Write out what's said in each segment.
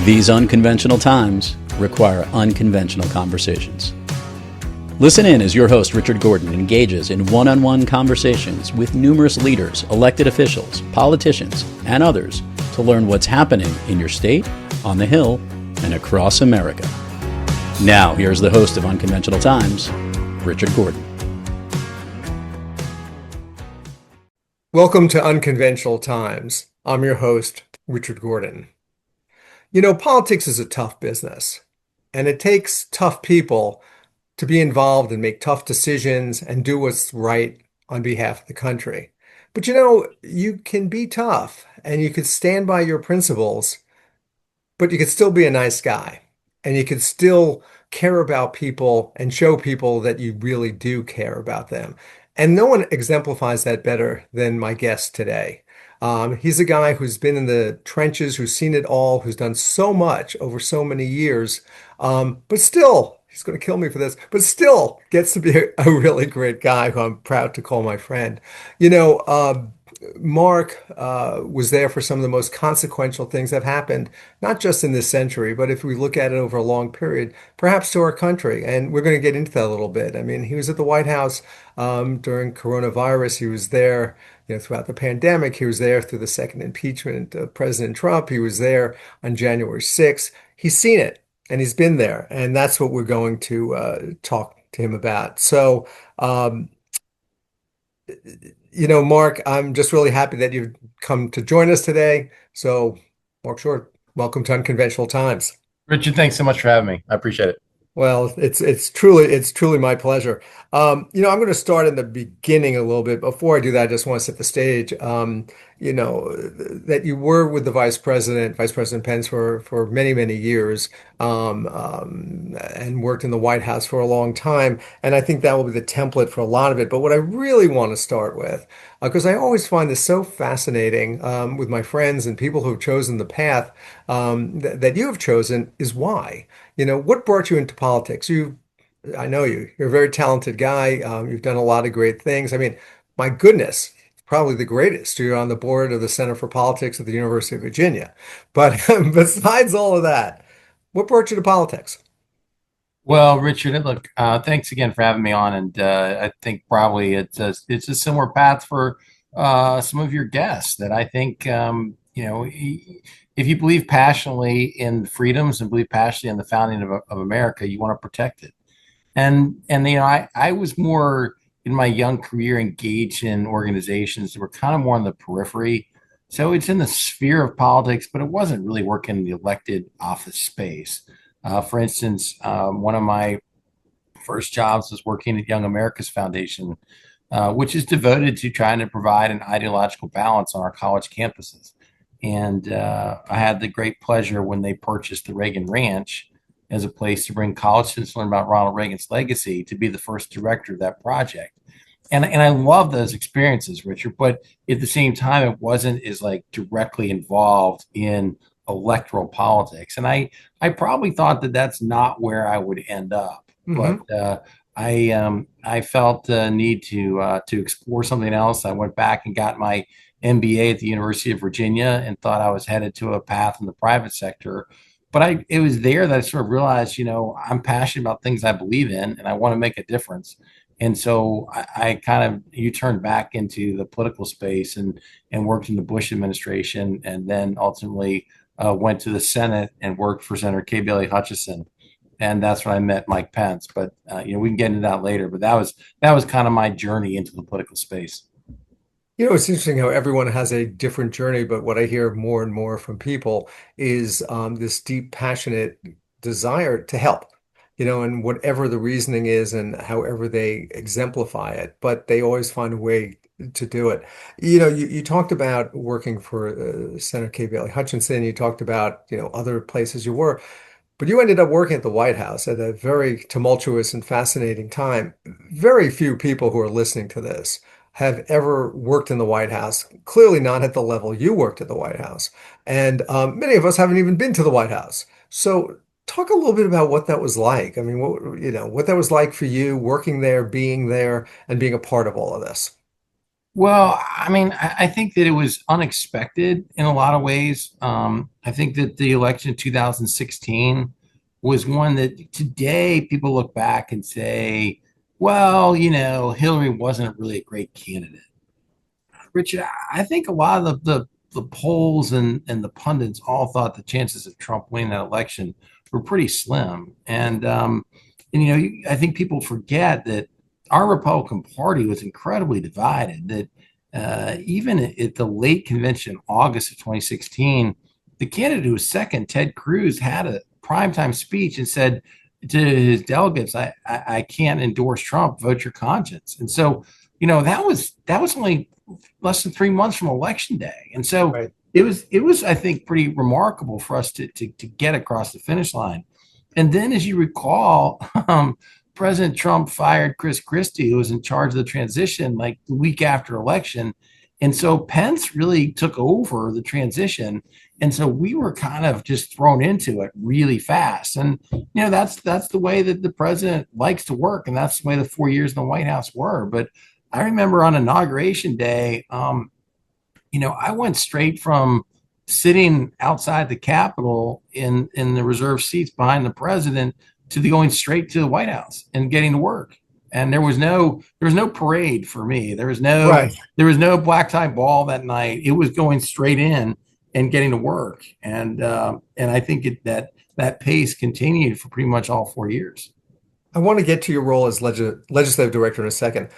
These unconventional times require unconventional conversations. Listen in as your host, Richard Gordon, engages in one-on-one conversations with numerous leaders, elected officials, politicians, and others to learn what's happening in your state, on the Hill, and across America. Now, here's the host of Unconventional Times, Richard Gordon. Welcome to Unconventional Times. I'm your host, Richard Gordon. You know, politics is a tough business, and it takes tough people to be involved and make tough decisions and do what's right on behalf of the country. But you know, you can be tough and you could stand by your principles, but you could still be a nice guy and you could still care about people and show people that you really do care about them. And no one exemplifies that better than my guest today. He's a guy who's been in the trenches, who's seen it all, who's done so much over so many years, but still, he's going to kill me for this, but still gets to be a really great guy who I'm proud to call my friend. You know, Marc was there for some of the most consequential things that happened, not just in this century, but if we look at it over a long period, perhaps to our country. And we're going to get into that a little bit. I mean, he was at the White House during coronavirus. He was there, throughout the pandemic. He was there through the second impeachment of President Trump. He was there on January 6th. He's seen it and he's been there. And that's what we're going to talk to him about. So, Marc, I'm just really happy that you've come to join us today. So, Marc Short, welcome to Unconventional Times. Richard, thanks so much for having me. I appreciate it. Well, it's truly my pleasure. I'm going to start in the beginning a little bit. Before I do that, I just want to set the stage. That you were with the Vice President Pence for many, many years, and worked in the White House for a long time. And I think that will be the template for a lot of it. But what I really want to start with, because I always find this so fascinating with my friends and people who have chosen the path that you have chosen, is why. What brought you into politics? I know you. You're a very talented guy. You've done a lot of great things. I mean, my goodness, probably the greatest. You're on the board of the Center for Politics at the University of Virginia. But besides all of that, what brought you to politics? Well, Richard, look, thanks again for having me on. And I think probably it's a similar path for some of your guests that I think, if you believe passionately in freedoms and believe passionately in the founding of America, you want to protect it. I was more in my young career engaged in organizations that were kind of more on the periphery. So it's in the sphere of politics, but it wasn't really working in the elected office space. For instance, one of my first jobs was working at Young America's Foundation, which is devoted to trying to provide an ideological balance on our college campuses. And I had the great pleasure when they purchased the Reagan Ranch as a place to bring college students to learn about Ronald Reagan's legacy, to be the first director of that project. And I love those experiences, Richard, but at the same time, it wasn't as directly involved in electoral politics. And I probably thought that that's not where I would end up. Mm-hmm. But I felt the need to explore something else. I went back and got my MBA at the University of Virginia and thought I was headed to a path in the private sector. But it was there that I sort of realized, I'm passionate about things I believe in and I want to make a difference. And so I kind of U-turned back into the political space and worked in the Bush administration, and then ultimately went to the Senate and worked for Senator Kay Bailey Hutchison. And that's when I met Mike Pence. But we can get into that later. But that was kind of my journey into the political space. It's interesting how everyone has a different journey, but what I hear more and more from people is this deep, passionate desire to help, and whatever the reasoning is and however they exemplify it, but they always find a way to do it. You talked about working for Senator Kay Bailey Hutchison. You talked about, other places you were, but you ended up working at the White House at a very tumultuous and fascinating time. Very few people who are listening to this have ever worked in the White House, clearly not at the level you worked at the White House. And many of us haven't even been to the White House. So talk a little bit about what that was like. I mean, what that was like for you working there, being there, and being a part of all of this. Well, I mean, I think that it was unexpected in a lot of ways. I think that the election in 2016 was one that today people look back and say, well, Hillary wasn't really a great candidate. Richard, I think a lot of the polls and the pundits all thought the chances of Trump winning that election were pretty slim. I think people forget that our Republican Party was incredibly divided. That even at the late convention in August of 2016, the candidate who was second, Ted Cruz, had a primetime speech and said to his delegates, I can't endorse Trump, vote your conscience. And so, that was only less than 3 months from election day. And so Right. it was, I think, pretty remarkable for us to get across the finish line. And then, as you recall, President Trump fired Chris Christie, who was in charge of the transition, like the week after election. And so Pence really took over the transition. And so we were kind of just thrown into it really fast. And, that's the way that the president likes to work. And that's the way the 4 years in the White House were. But I remember on Inauguration Day, I went straight from sitting outside the Capitol in the reserved seats behind the president to going straight to the White House and getting to work. And there was no parade for me. There was no Right. there was no black tie ball that night. It was going straight in and getting to work. And I think that pace continued for pretty much all 4 years. I want to get to your role as legislative director in a second.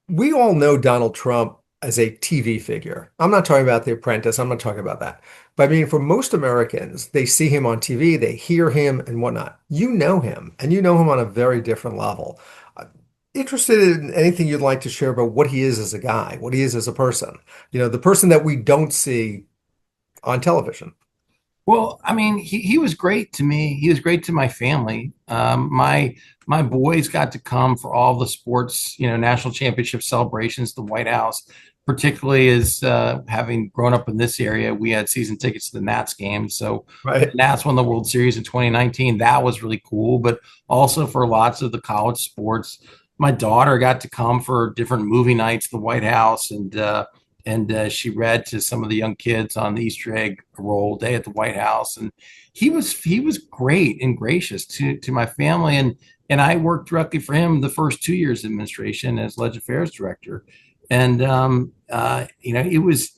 We all know Donald Trump as a TV figure. I'm not talking about The Apprentice. I'm not talking about that. But I mean, for most Americans, they see him on TV, they hear him and whatnot. You know him, and you know him on a very different level. Uh, Interested in anything you'd like to share about what he is as a guy, what he is as a person, the person that we don't see on television. Well, I mean, he was great to me. He was great to my family. My boys got to come for all the sports, national championship celebrations, the White House, particularly as having grown up in this area, we had season tickets to the Nats games. So the Right. Nats won the World Series in 2019. That was really cool, but also for lots of the college sports. My daughter got to come for different movie nights, the White House, and she read to some of the young kids on the Easter egg roll day at the White House. And he was great and gracious to my family, and I worked directly for him the first 2 years of administration as Legend Affairs director. And it was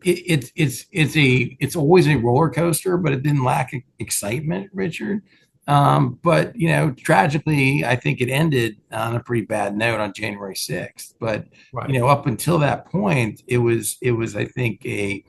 it's always a roller coaster, but it didn't lack excitement, Richard. But tragically, I think it ended on a pretty bad note on January 6th. But Right. up until that point, it was I think a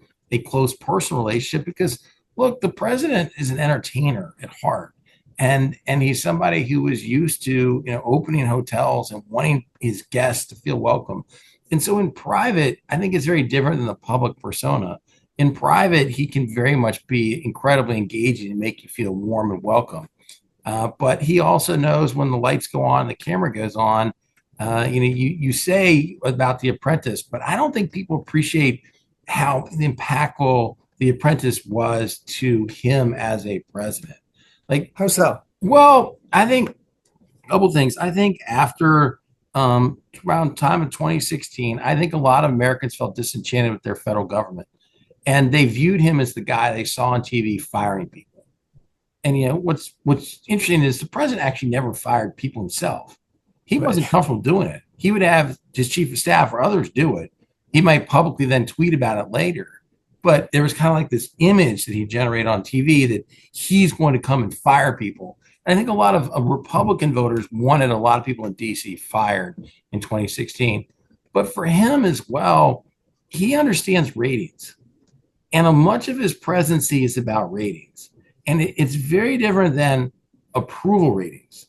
close personal relationship because look, the president is an entertainer at heart. And he's somebody who was used to opening hotels and wanting his guests to feel welcome. And so in private, I think it's very different than the public persona. In private, he can very much be incredibly engaging and make you feel warm and welcome. But he also knows when the lights go on, the camera goes on. You say about The Apprentice, but I don't think people appreciate how impactful The Apprentice was to him as a president. Like, How so? well, I think a couple things. I think after around time of 2016, I think a lot of Americans felt disenchanted with their federal government, and they viewed him as the guy they saw on TV firing people. And what's interesting is the president actually never fired people himself. He Right. wasn't comfortable doing it. He would have his chief of staff or others do it. He might publicly then tweet about it later. But there was kind of like this image that he generated on TV that he's going to come and fire people. And I think a lot of Republican voters wanted a lot of people in DC fired in 2016. But for him as well, he understands ratings. And much of his presidency is about ratings. And it's very different than approval ratings.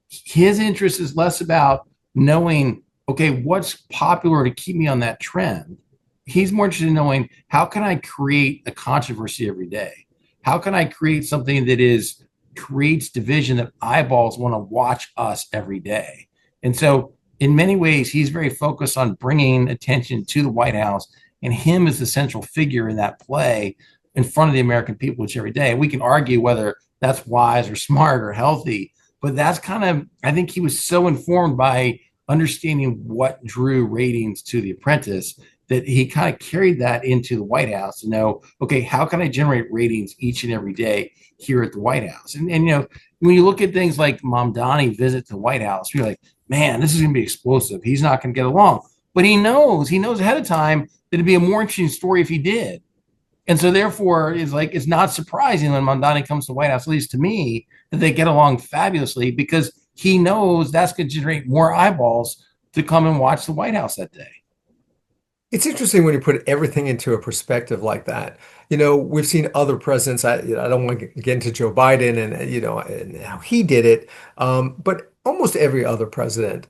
His interest is less about knowing, okay, what's popular to keep me on that trend. He's more interested in knowing how can I create a controversy every day? How can I create something that creates division that eyeballs want to watch us every day? And so in many ways, he's very focused on bringing attention to the White House and him as the central figure in that play in front of the American people each every day. We can argue whether that's wise or smart or healthy, but that's kind of, I think he was so informed by understanding what drew ratings to The Apprentice, that he kind of carried that into the White House to know, okay, how can I generate ratings each and every day here at the White House? And when you look at things like Mamdani visit to the White House, you're like, man, this is going to be explosive. He's not going to get along. But he knows ahead of time that it'd be a more interesting story if he did. And so therefore it's not surprising when Mamdani comes to the White House, at least to me, that they get along fabulously, because he knows that's going to generate more eyeballs to come and watch the White House that day. It's interesting when you put everything into a perspective like that. We've seen other presidents. I don't want to get into Joe Biden and how he did it, but almost every other president,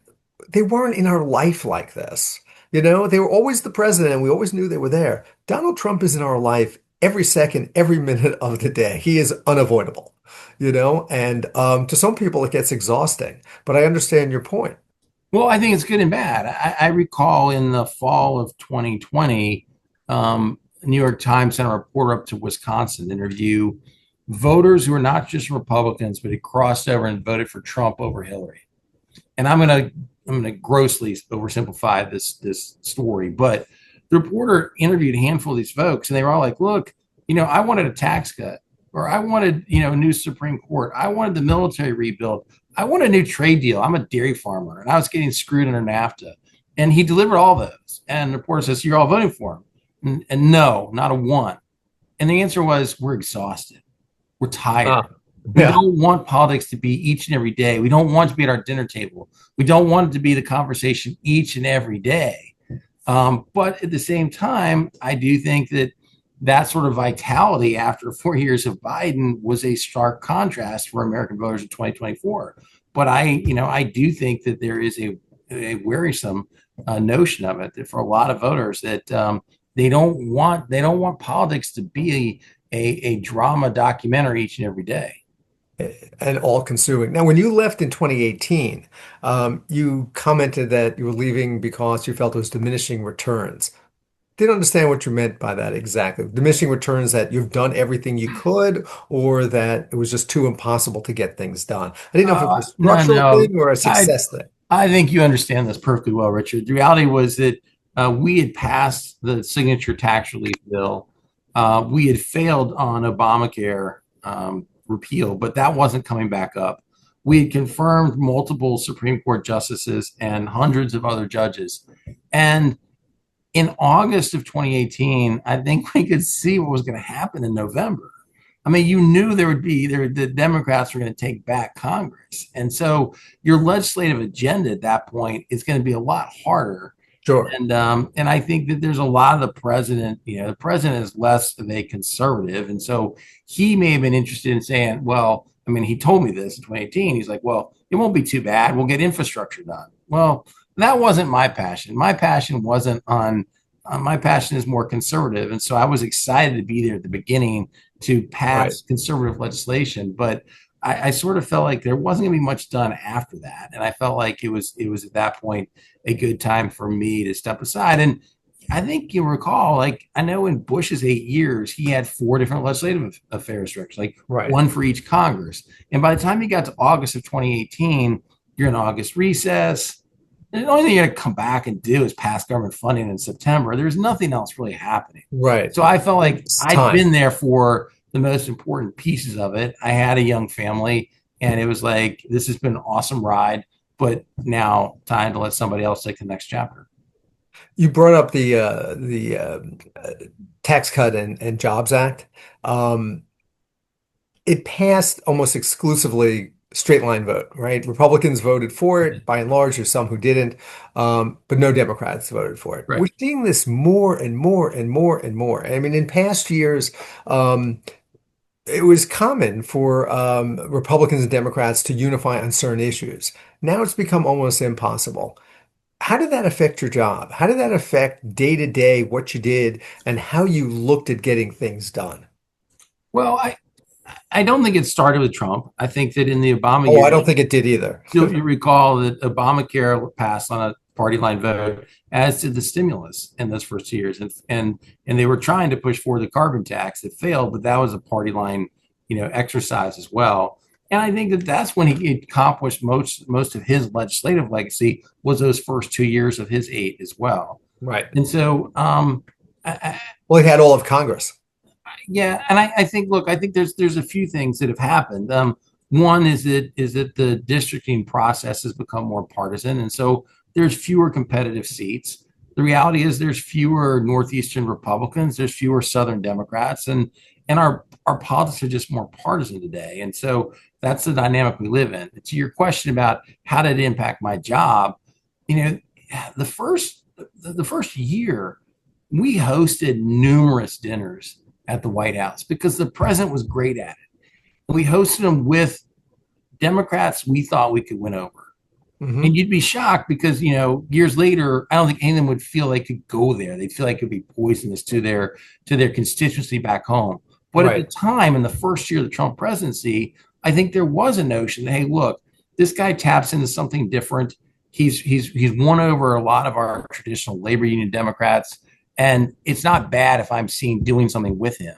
they weren't in our life like this. They were always the president, and we always knew they were there. Donald Trump is in our life every second, every minute of the day. He is unavoidable, and to some people it gets exhausting. But I understand your point. Well, I think it's good and bad. I recall in the fall of 2020, New York Times sent a reporter up to Wisconsin to interview voters who are not just Republicans, but had crossed over and voted for Trump over Hillary. And I'm gonna grossly oversimplify this story, but the reporter interviewed a handful of these folks, and they were all like, "Look, I wanted a tax cut, or I wanted a new Supreme Court, I wanted the military rebuild, I want a new trade deal. I'm a dairy farmer, and I was getting screwed under NAFTA." And he delivered all those. And the reporter says, "You're all voting for him?" And no, not a one. And the answer was, "We're exhausted. We're tired. We Yeah. don't want politics to be each and every day. We don't want it to be at our dinner table. We don't want it to be the conversation each and every day." But at the same time, I do think that sort of vitality after 4 years of Biden was a stark contrast for American voters in 2024. But I do think that there is a wearisome notion of it, that for a lot of voters, that they don't want politics to be a drama documentary each and every day. And all consuming. Now, when you left in 2018, you commented that you were leaving because you felt it was diminishing returns. Didn't understand what you meant by that exactly. Diminishing returns, that you've done everything you could, or that it was just too impossible to get things done. I didn't know if it was a No, structural no. thing or a I success thing. I think you understand this perfectly well, Richard. The reality was that we had passed the signature tax relief bill. We had failed on Obamacare repeal, but that wasn't coming back up. We had confirmed multiple Supreme Court justices and hundreds of other judges. And in August of 2018, I think we could see what was going to happen in November. I mean, you knew the Democrats were going to take back Congress. And so your legislative agenda at that point is going to be a lot harder. Sure. And I think that there's a lot of the president is less of a conservative. And so he may have been interested in saying, well, I mean, he told me this in 2018. He's like, well, it won't be too bad. We'll get infrastructure done. Well, that wasn't my passion. My passion wasn't on, my passion is more conservative. And so I was excited to be there at the beginning to pass conservative legislation. But I sort of felt like there wasn't going to be much done after that. And I felt like it was at that point a good time for me to step aside. And I think you'll recall, like, I know in Bush's 8 years, he had 4 different legislative affairs directors, like one for each Congress. And by the time he got to August of 2018, you're in August recess. The only thing you're going to come back and do is pass government funding in September. There's nothing else really happening. Right. So I felt like I'd been there for the most important pieces of it. I had a young family, and it was like, this has been an awesome ride, but now time to let somebody else take the next chapter. You brought up the Tax Cut and Jobs Act. It passed almost exclusively straight line vote, right? Republicans voted for it by and large. There's some who didn't, but no Democrats voted for it. Right. We're seeing this more and more and more and more. I mean, in past years, it was common for Republicans and Democrats to unify on certain issues. Now it's become almost impossible. How did that affect your job? How did that affect day to day what you did and how you looked at getting things done? Well, I don't think it started with Trump. I think that in the Obama Oh, years, I don't think it did either. you recall that Obamacare passed on a party line vote, as did the stimulus in those first 2 years, and they were trying to push forward the carbon tax. It failed, but that was a party line, exercise as well. And I think that that's when he accomplished most of his legislative legacy was those first 2 years of his 8 as well. Right. And so, Well, he had all of Congress. yeah, and I think, look, I think there's a few things that have happened. One is that the districting process has become more partisan, and so there's fewer competitive seats. The reality is there's fewer Northeastern Republicans, there's fewer Southern Democrats, and our politics are just more partisan today. And so that's the dynamic we live in. To your question about how did it impact my job, you know, the first year we hosted numerous dinners at the White House because the president was great at it. And we hosted them with Democrats we thought we could win over. Mm-hmm. And you'd be shocked because, years later, I don't think any of them would feel they could go there. They'd feel like it would be poisonous to their constituency back home. But Right. at the time, in the first year of the Trump presidency, I think there was a notion that, hey, look, this guy taps into something different. He's won over a lot of our traditional labor union Democrats, and it's not bad if I'm seen doing something with him.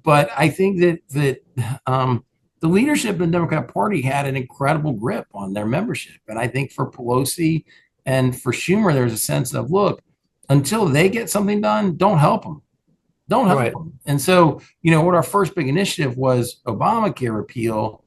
But I think that the leadership of the Democrat Party had an incredible grip on their membership, and I think for Pelosi and for Schumer, there's a sense of, look, until they get something done, don't help them. Don't help Right. them. And so, what our first big initiative was Obamacare repeal.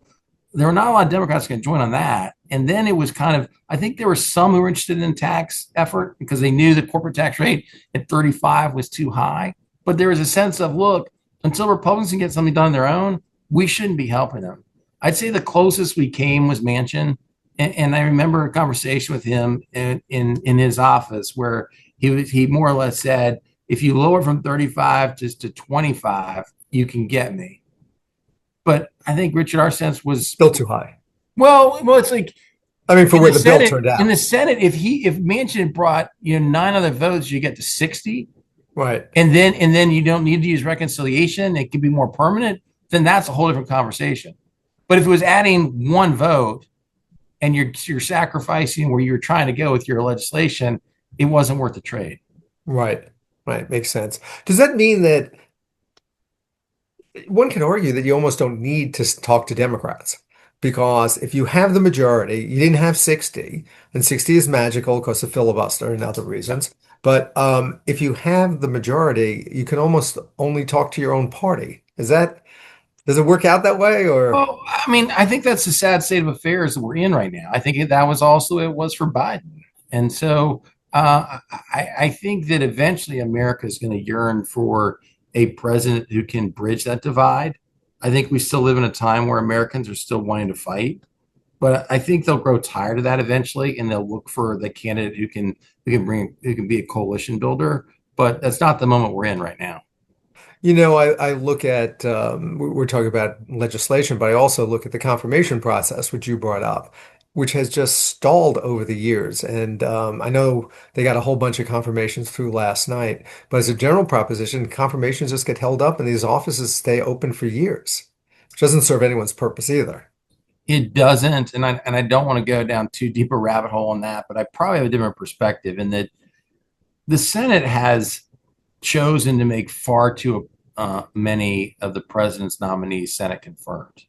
There were not a lot of Democrats going to join on that. And then it was kind of, I think there were some who were interested in tax effort because they knew the corporate tax rate at 35 was too high. But there was a sense of, look, until Republicans can get something done on their own, we shouldn't be helping them. I'd say the closest we came was Manchin. And I remember a conversation with him in his office where he more or less said, if you lower from 35 just to 25, you can get me. But I think, Richard, our sense was Still too high. well, it's like, I mean, for where the bill Senate, turned out. in the Senate, if Manchin brought 9 other votes, you get to 60, Right. and then you don't need to use reconciliation. It could be more permanent. Then that's a whole different conversation. But if it was adding one vote, and you're sacrificing where you're trying to go with your legislation, it wasn't worth the trade. Right. Right. Makes sense. Does that mean that one can argue that you almost don't need to talk to Democrats? Because if you have the majority, you didn't have 60, and 60 is magical because of filibuster and other reasons. But if you have the majority, you can almost only talk to your own party. Does it work out that way, or? Well, I mean, I think that's the sad state of affairs that we're in right now. I think that was also it was for Biden. And so I think that eventually America is going to yearn for a president who can bridge that divide. I think we still live in a time where Americans are still wanting to fight, but I think they'll grow tired of that eventually, and they'll look for the candidate who can be a coalition builder. But that's not the moment we're in right now. I look at, we're talking about legislation, but I also look at the confirmation process, which you brought up, which has just stalled over the years. And I know they got a whole bunch of confirmations through last night, but as a general proposition, confirmations just get held up and these offices stay open for years, which doesn't serve anyone's purpose either. It doesn't, and I don't want to go down too deep a rabbit hole on that, but I probably have a different perspective in that the Senate has chosen to make far too many of the president's nominees Senate confirmed.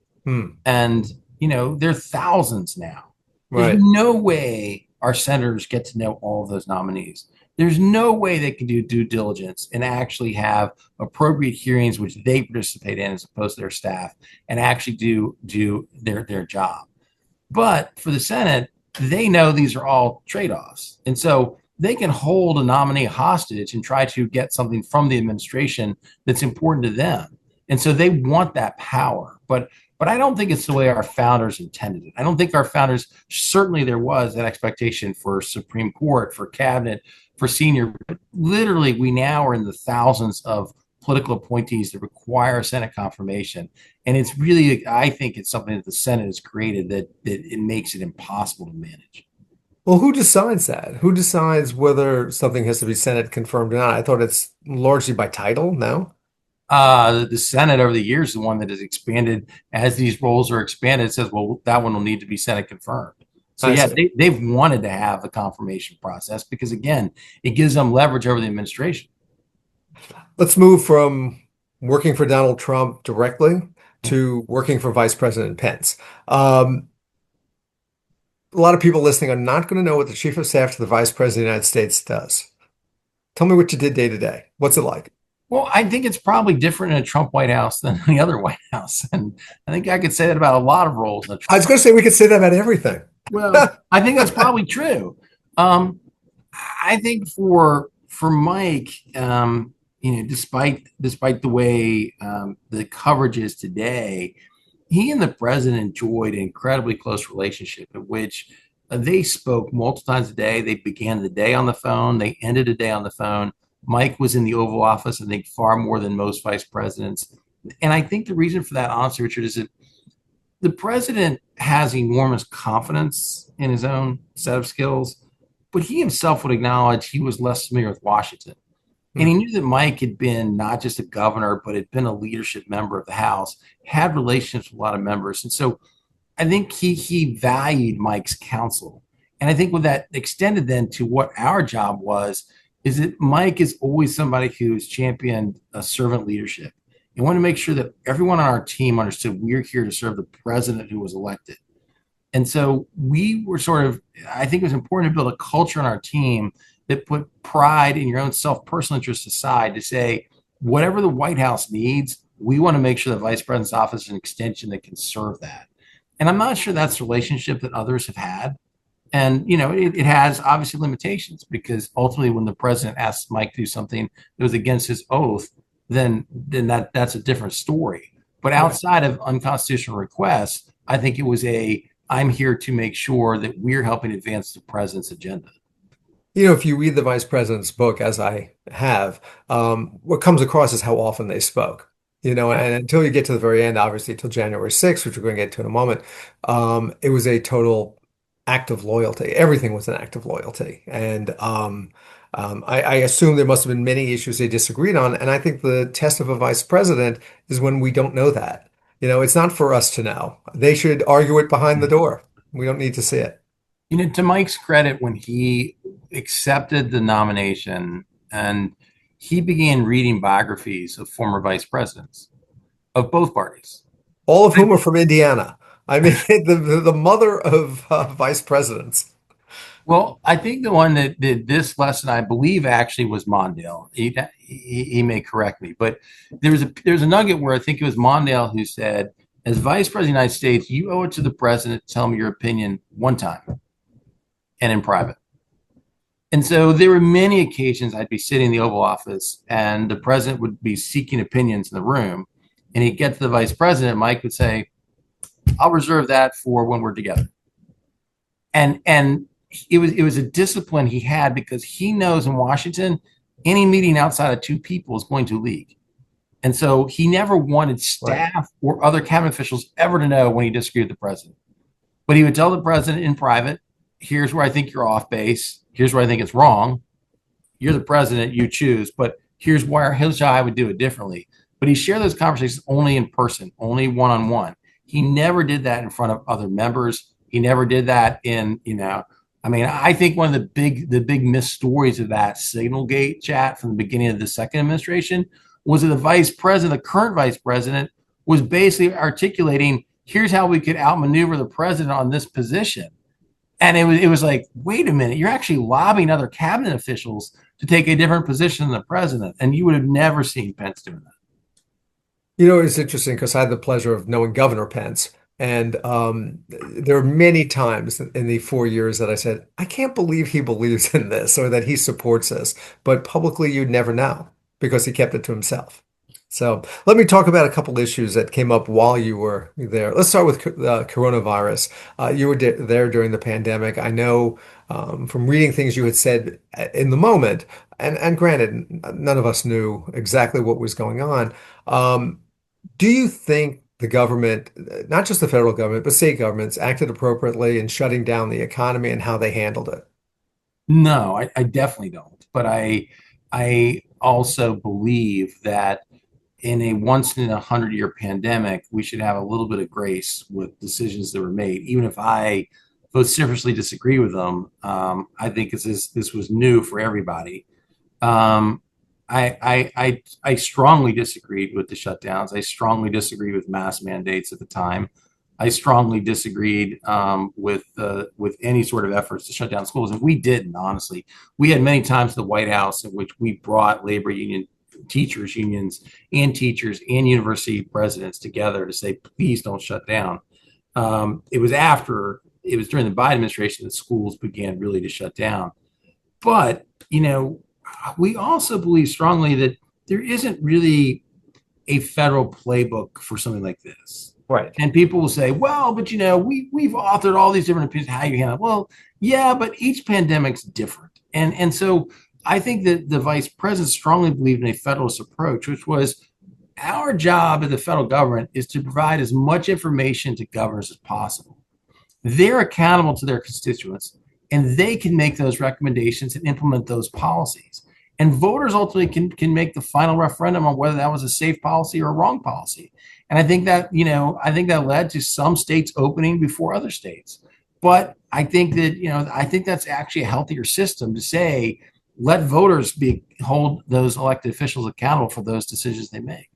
And, there are thousands now. Right. There's no way our senators get to know all of those nominees. There's no way they can do due diligence and actually have appropriate hearings which they participate in as opposed to their staff and actually do their job. But for the Senate, they know these are all trade-offs. And so they can hold a nominee hostage and try to get something from the administration that's important to them. And so they want that power. But I don't think it's the way our founders intended it. I don't think our founders, certainly there was an expectation for Supreme Court, for cabinet, for senior, but literally we now are in the thousands of political appointees that require Senate confirmation. And it's really, I think it's something that the Senate has created that it makes it impossible to manage. Well, who decides that? Who decides whether something has to be Senate confirmed or not? I thought it's largely by title, no? The Senate over the years is the one that has expanded as these roles are expanded. It says, well, that one will need to be Senate confirmed. So yeah, they've wanted to have the confirmation process because, again, it gives them leverage over the administration. Let's move from working for Donald Trump directly to working for Vice President Pence. Um, a lot of people listening are not going to know what the Chief of Staff to the Vice President of the United States does. Tell me what you did day to day. What's it like? Well, I think it's probably different in a Trump White House than the other White House. And I think I could say that about a lot of roles in a I Trump. was going to say we could say that about everything. Well, I think that's probably true. Um, I think for Mike, despite the way the coverage is today, he and the president enjoyed an incredibly close relationship in which they spoke multiple times a day. They began the day on the phone. They ended the day on the phone. Mike was in the Oval Office, I think, far more than most vice presidents. And I think the reason for that, honestly, Richard, is that the president has enormous confidence in his own set of skills, but he himself would acknowledge he was less familiar with Washington. And he Hmm. knew that Mike had been not just a governor, but had been a leadership member of the House, had relationships with a lot of members. And so I think he valued Mike's counsel. And I think what that extended then to what our job was is that Mike is always somebody who's championed a servant leadership. You want to make sure that everyone on our team understood we're here to serve the president who was elected. And so we were sort of, I think it was important to build a culture on our team that put pride in your own self personal interest aside to say, whatever the White House needs, we want to make sure the vice president's office is an extension that can serve that. And I'm not sure that's the relationship that others have had. And, it has obviously limitations because ultimately when the president asks Mike to do something that was against his oath, then that's a different story. But Right. outside of unconstitutional requests, I think it was I'm here to make sure that we're helping advance the president's agenda. If you read the vice president's book, as I have, what comes across is how often they spoke. And until you get to the very end, obviously, till January 6th, which we're going to get to in a moment, it was a total act of loyalty. Everything was an act of loyalty. And I assume there must have been many issues they disagreed on. And I think the test of a vice president is when we don't know that. It's not for us to know. They should argue it behind the door. We don't need to see it. To Mike's credit, when he accepted the nomination and he began reading biographies of former vice presidents of both parties. All of whom are from Indiana. I mean, the mother of vice presidents. Well, I think the one that did this lesson, I believe, actually was Mondale. He may correct me, but there's a nugget where I think it was Mondale who said, "As Vice President of the United States, you owe it to the president to tell him your opinion one time and in private." And so there were many occasions I'd be sitting in the Oval Office and the president would be seeking opinions in the room, and he'd get to the vice president. Mike would say, "I'll reserve that for when we're together." And it was a discipline he had because he knows in Washington any meeting outside of two people is going to leak. And so he never wanted Right. staff or other cabinet officials ever to know when he disagreed with the president. But he would tell the president in private, "Here's where I think you're off base. Here's where I think it's wrong. You're the president, you choose, but here's how I would do it differently." But he shared those conversations only in person, only one on one. He never did that in front of other members. He never did that I think one of the big missed stories of that Signalgate chat from the beginning of the second administration was that the vice president, the current vice president, was basically articulating, "Here's how we could outmaneuver the president on this position." And it was like, wait a minute, you're actually lobbying other cabinet officials to take a different position than the president. And you would have never seen Pence doing that. It's interesting because I had the pleasure of knowing Governor Pence. And there are many times in the 4 years that I said, I can't believe he believes in this or that he supports this. But publicly, you'd never know because he kept it to himself. So let me talk about a couple issues that came up while you were there. Let's start with coronavirus. You were there during the pandemic. I know from reading things you had said in the moment, and granted, none of us knew exactly what was going on. Do you think the government, not just the federal government, but state governments, acted appropriately in shutting down the economy and how they handled it? No, I definitely don't. But I also believe that in a once in 100 year pandemic, we should have a little bit of grace with decisions that were made, even if I vociferously disagree with them. I think this was new for everybody. Um, I strongly disagreed with the shutdowns. I strongly disagreed with mask mandates at the time. I strongly disagreed with any sort of efforts to shut down schools, and we didn't. Honestly, we had many times at the White House in which we brought labor union, teachers unions, and teachers and university presidents together to say, please don't shut down. It was during the Biden administration that schools began really to shut down. But, we also believe strongly that there isn't really a federal playbook for something like this. Right. And people will say, well, but we've authored all these different opinions how you handle it. Well, yeah, but each pandemic's different. And so I think that the vice president strongly believed in a federalist approach, which was our job as the federal government is to provide as much information to governors as possible. They're accountable to their constituents, and they can make those recommendations and implement those policies. And voters ultimately can make the final referendum on whether that was a safe policy or a wrong policy. And I think that led to some states opening before other states. But I think that's actually a healthier system to say, let voters hold those elected officials accountable for those decisions they make.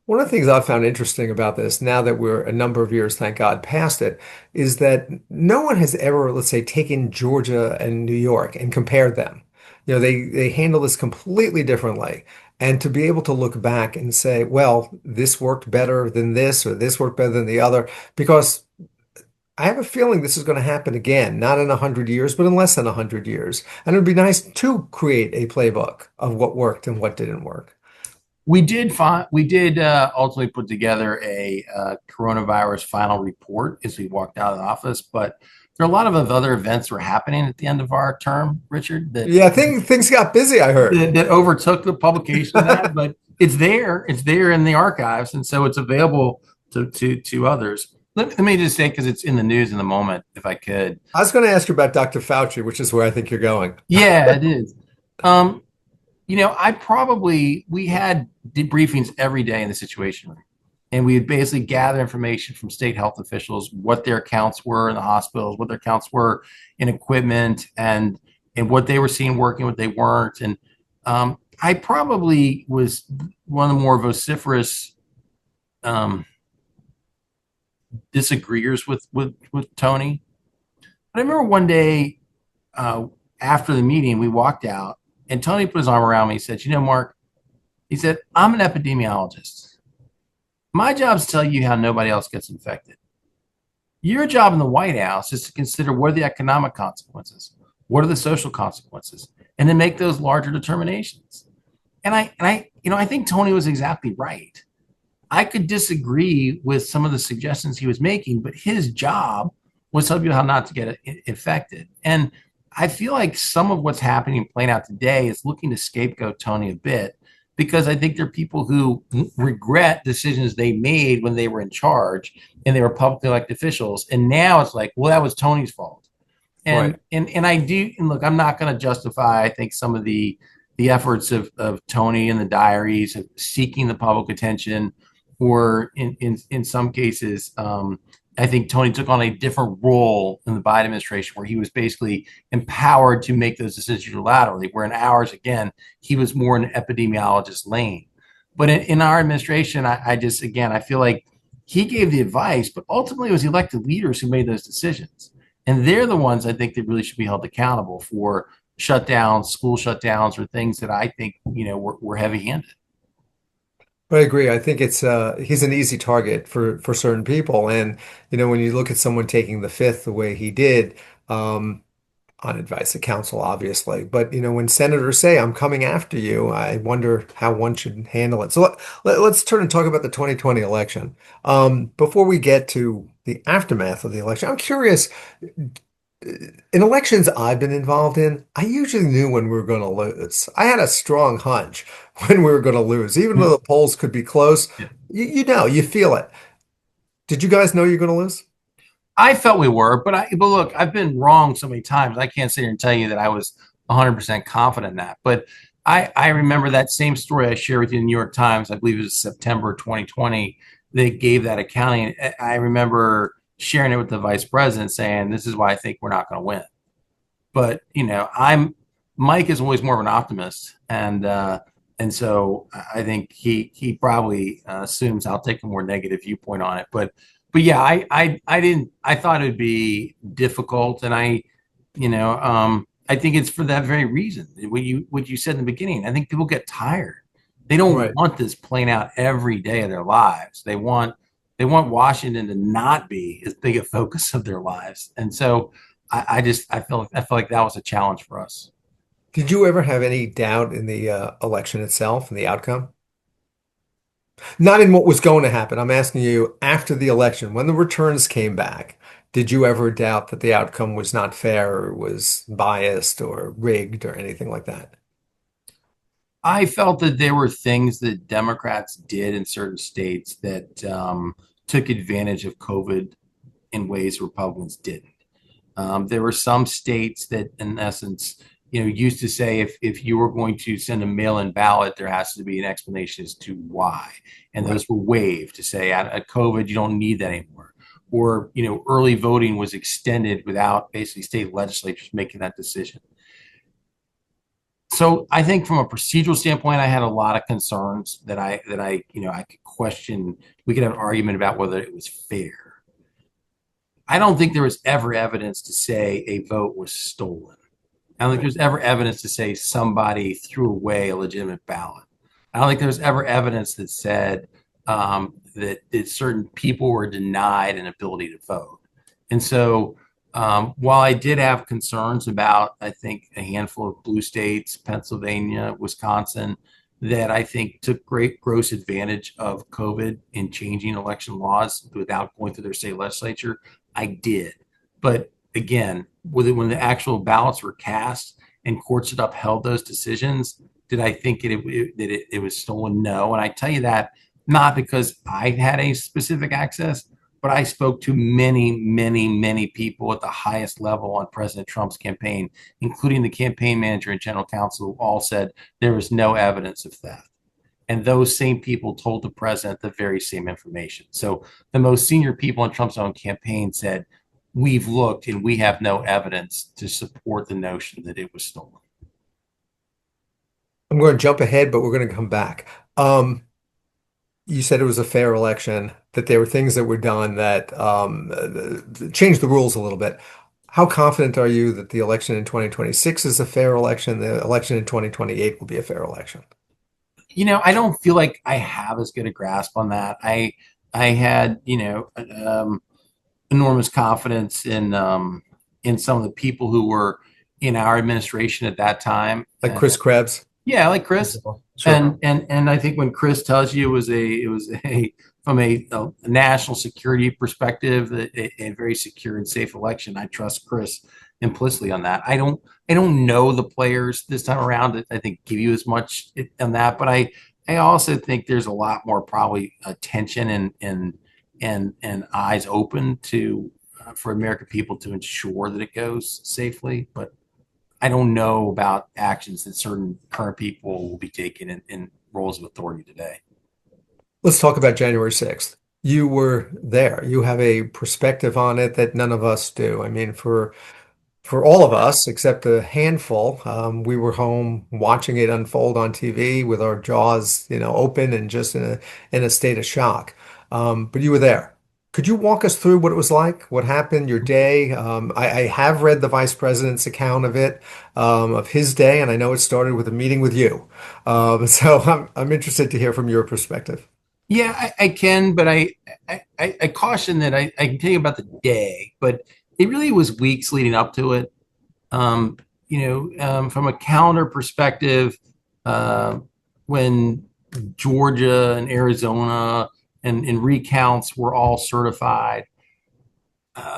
One of the things I've found interesting about this, now that we're a number of years, thank God, past it, is that no one has ever, let's say, taken Georgia and New York and compared them. They handle this completely differently. And to be able to look back and say, well, this worked better than this, or this worked better than the other, because I have a feeling this is going to happen again, not in 100 years, but in less than 100 years. And it would be nice to create a playbook of what worked and what didn't work. We did ultimately put together a coronavirus final report as we walked out of the office, but there are a lot of other events that were happening at the end of our term, Richard. Things got busy, I heard. That overtook the publication of that, but it's there in the archives, and so it's available to others. Let me just say, because it's in the news in the moment, if I could. I was going to ask you about Dr. Fauci, which is where I think you're going. Yeah, it is. We had debriefings every day in the Situation Room, and we would basically gather information from state health officials, what their counts were in the hospitals, what their counts were in equipment, and what they were seeing working, what they weren't. And I probably was one of the more vociferous disagreeers with Tony. But I remember one day after the meeting, we walked out, and Tony put his arm around me. He said, Mark, he said, I'm an epidemiologist. My job is to tell you how nobody else gets infected. Your job in the White House is to consider what are the economic consequences, what are the social consequences, and then make those larger determinations. And I think Tony was exactly right. I could disagree with some of the suggestions he was making, but his job was to tell you how not to get infected. And I feel like some of what's happening playing out today is looking to scapegoat Tony a bit, because I think there are people who regret decisions they made when they were in charge and they were publicly elected officials. And now it's like, well, that was Tony's fault. And Right. and I do, and look, I'm not going to justify, I think, some of the efforts of Tony and the diaries of seeking the public attention, or in some cases, I think Tony took on a different role in the Biden administration, where he was basically empowered to make those decisions unilaterally, where in ours, again, he was more in an epidemiologist lane. But in our administration, I feel like he gave the advice, but ultimately it was the elected leaders who made those decisions. And they're the ones I think that really should be held accountable for shutdowns, school shutdowns, or things that I think, were heavy-handed. I agree. I think he's an easy target for certain people. And, when you look at someone taking the fifth the way he did, on advice of counsel, obviously. But, when senators say, I'm coming after you, I wonder how one should handle it. So let's turn and talk about the 2020 election. Before we get to the aftermath of the election, I'm curious, in elections I've been involved in, I usually knew when we were going to lose. I had a strong hunch when we were going to lose, even though the polls could be close. Yeah. You feel it. Did you guys know you're going to lose? I felt we were, but look, I've been wrong so many times. I can't sit here and tell you that I was 100% confident in that. But I remember that same story I shared with you in the New York Times. I believe it was September 2020. They gave that accounting. I remember sharing it with the vice president, saying, this is why I think we're not going to win. But, Mike is always more of an optimist. And And so I think he probably assumes I'll take a more negative viewpoint on it. But yeah, I didn't I thought it'd be difficult, and I think it's for that very reason. What you said in the beginning. I think people get tired. They don't Right. want this playing out every day of their lives. They want Washington to not be as big a focus of their lives. And so I feel like that was a challenge for us. Did you ever have any doubt in the election itself and the outcome? Not in what was going to happen. I'm asking you after the election, when the returns came back, did you ever doubt that the outcome was not fair or was biased or rigged or anything like that? I felt that there were things that Democrats did in certain states that took advantage of COVID in ways Republicans didn't. There were some states that, in essence, used to say if you were going to send a mail-in ballot, there has to be an explanation as to why, and Right. those were waived to say at COVID you don't need that anymore. Or early voting was extended without basically state legislatures making that decision. So I think from a procedural standpoint, I had a lot of concerns that I could question. We could have an argument about whether it was fair. I don't think there was ever evidence to say a vote was stolen. I don't think Right. there's ever evidence to say somebody threw away a legitimate ballot. I don't think there's ever evidence that said that certain people were denied an ability to vote. And so, while I did have concerns about, I think, a handful of blue states, Pennsylvania, Wisconsin, that I think took great gross advantage of COVID in changing election laws without going through their state legislature, I did. But again, when the actual ballots were cast and courts had upheld those decisions, did I think that it was stolen? No. And I tell you that not because I had a specific access, but I spoke to many, many, many people at the highest level on President Trump's campaign, including the campaign manager and general counsel, who all said there was no evidence of theft. And those same people told the president the very same information. So the most senior people in Trump's own campaign said, we've looked and we have no evidence to support the notion that it was stolen. I'm going to jump ahead, but we're going to come back. Um, you said it was a fair election, that there were things that were done that changed the rules a little bit. How confident are you that the election in 2026 is a fair election, the election in 2028 will be a fair election? I don't feel like I have as good a grasp on that. I had, enormous confidence in some of the people who were in our administration at that time. Like Chris Krebs? Yeah, like Chris. Sure. And I think when Chris tells you it was a from a national security perspective, a very secure and safe election, I trust Chris implicitly on that. I don't know the players this time around that I think give you as much on that, but I also think there's a lot more probably attention and eyes open to for American people to ensure that it goes safely. But I don't know about actions that certain current people will be taking in roles of authority today. Let's talk about January 6th. You were there. You have a perspective on it that none of us do. I mean, for all of us, except a handful, we were home watching it unfold on TV with our jaws, open and just in a state of shock. But you were there. Could you walk us through what it was like? What happened, your day? I have read the vice president's account of it, of his day, and I know it started with a meeting with you. So I'm interested to hear from your perspective. Yeah, I can, but I caution that I can tell you about the day, but it really was weeks leading up to it. From a calendar perspective, uh, when Georgia and Arizona and recounts were all certified,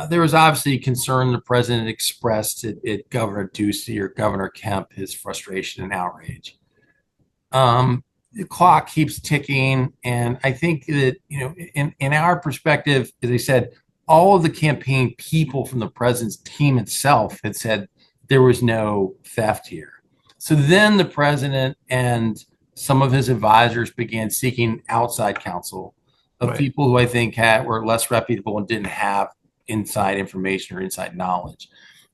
there was obviously concern the president expressed at Governor Ducey or Governor Kemp his frustration and outrage. The clock keeps ticking, and I think that in our perspective, as I said, all of the campaign people from the president's team itself had said there was no theft here. So then the president and some of his advisors began seeking outside counsel of Right. people who I think were less reputable and didn't have inside information or inside knowledge.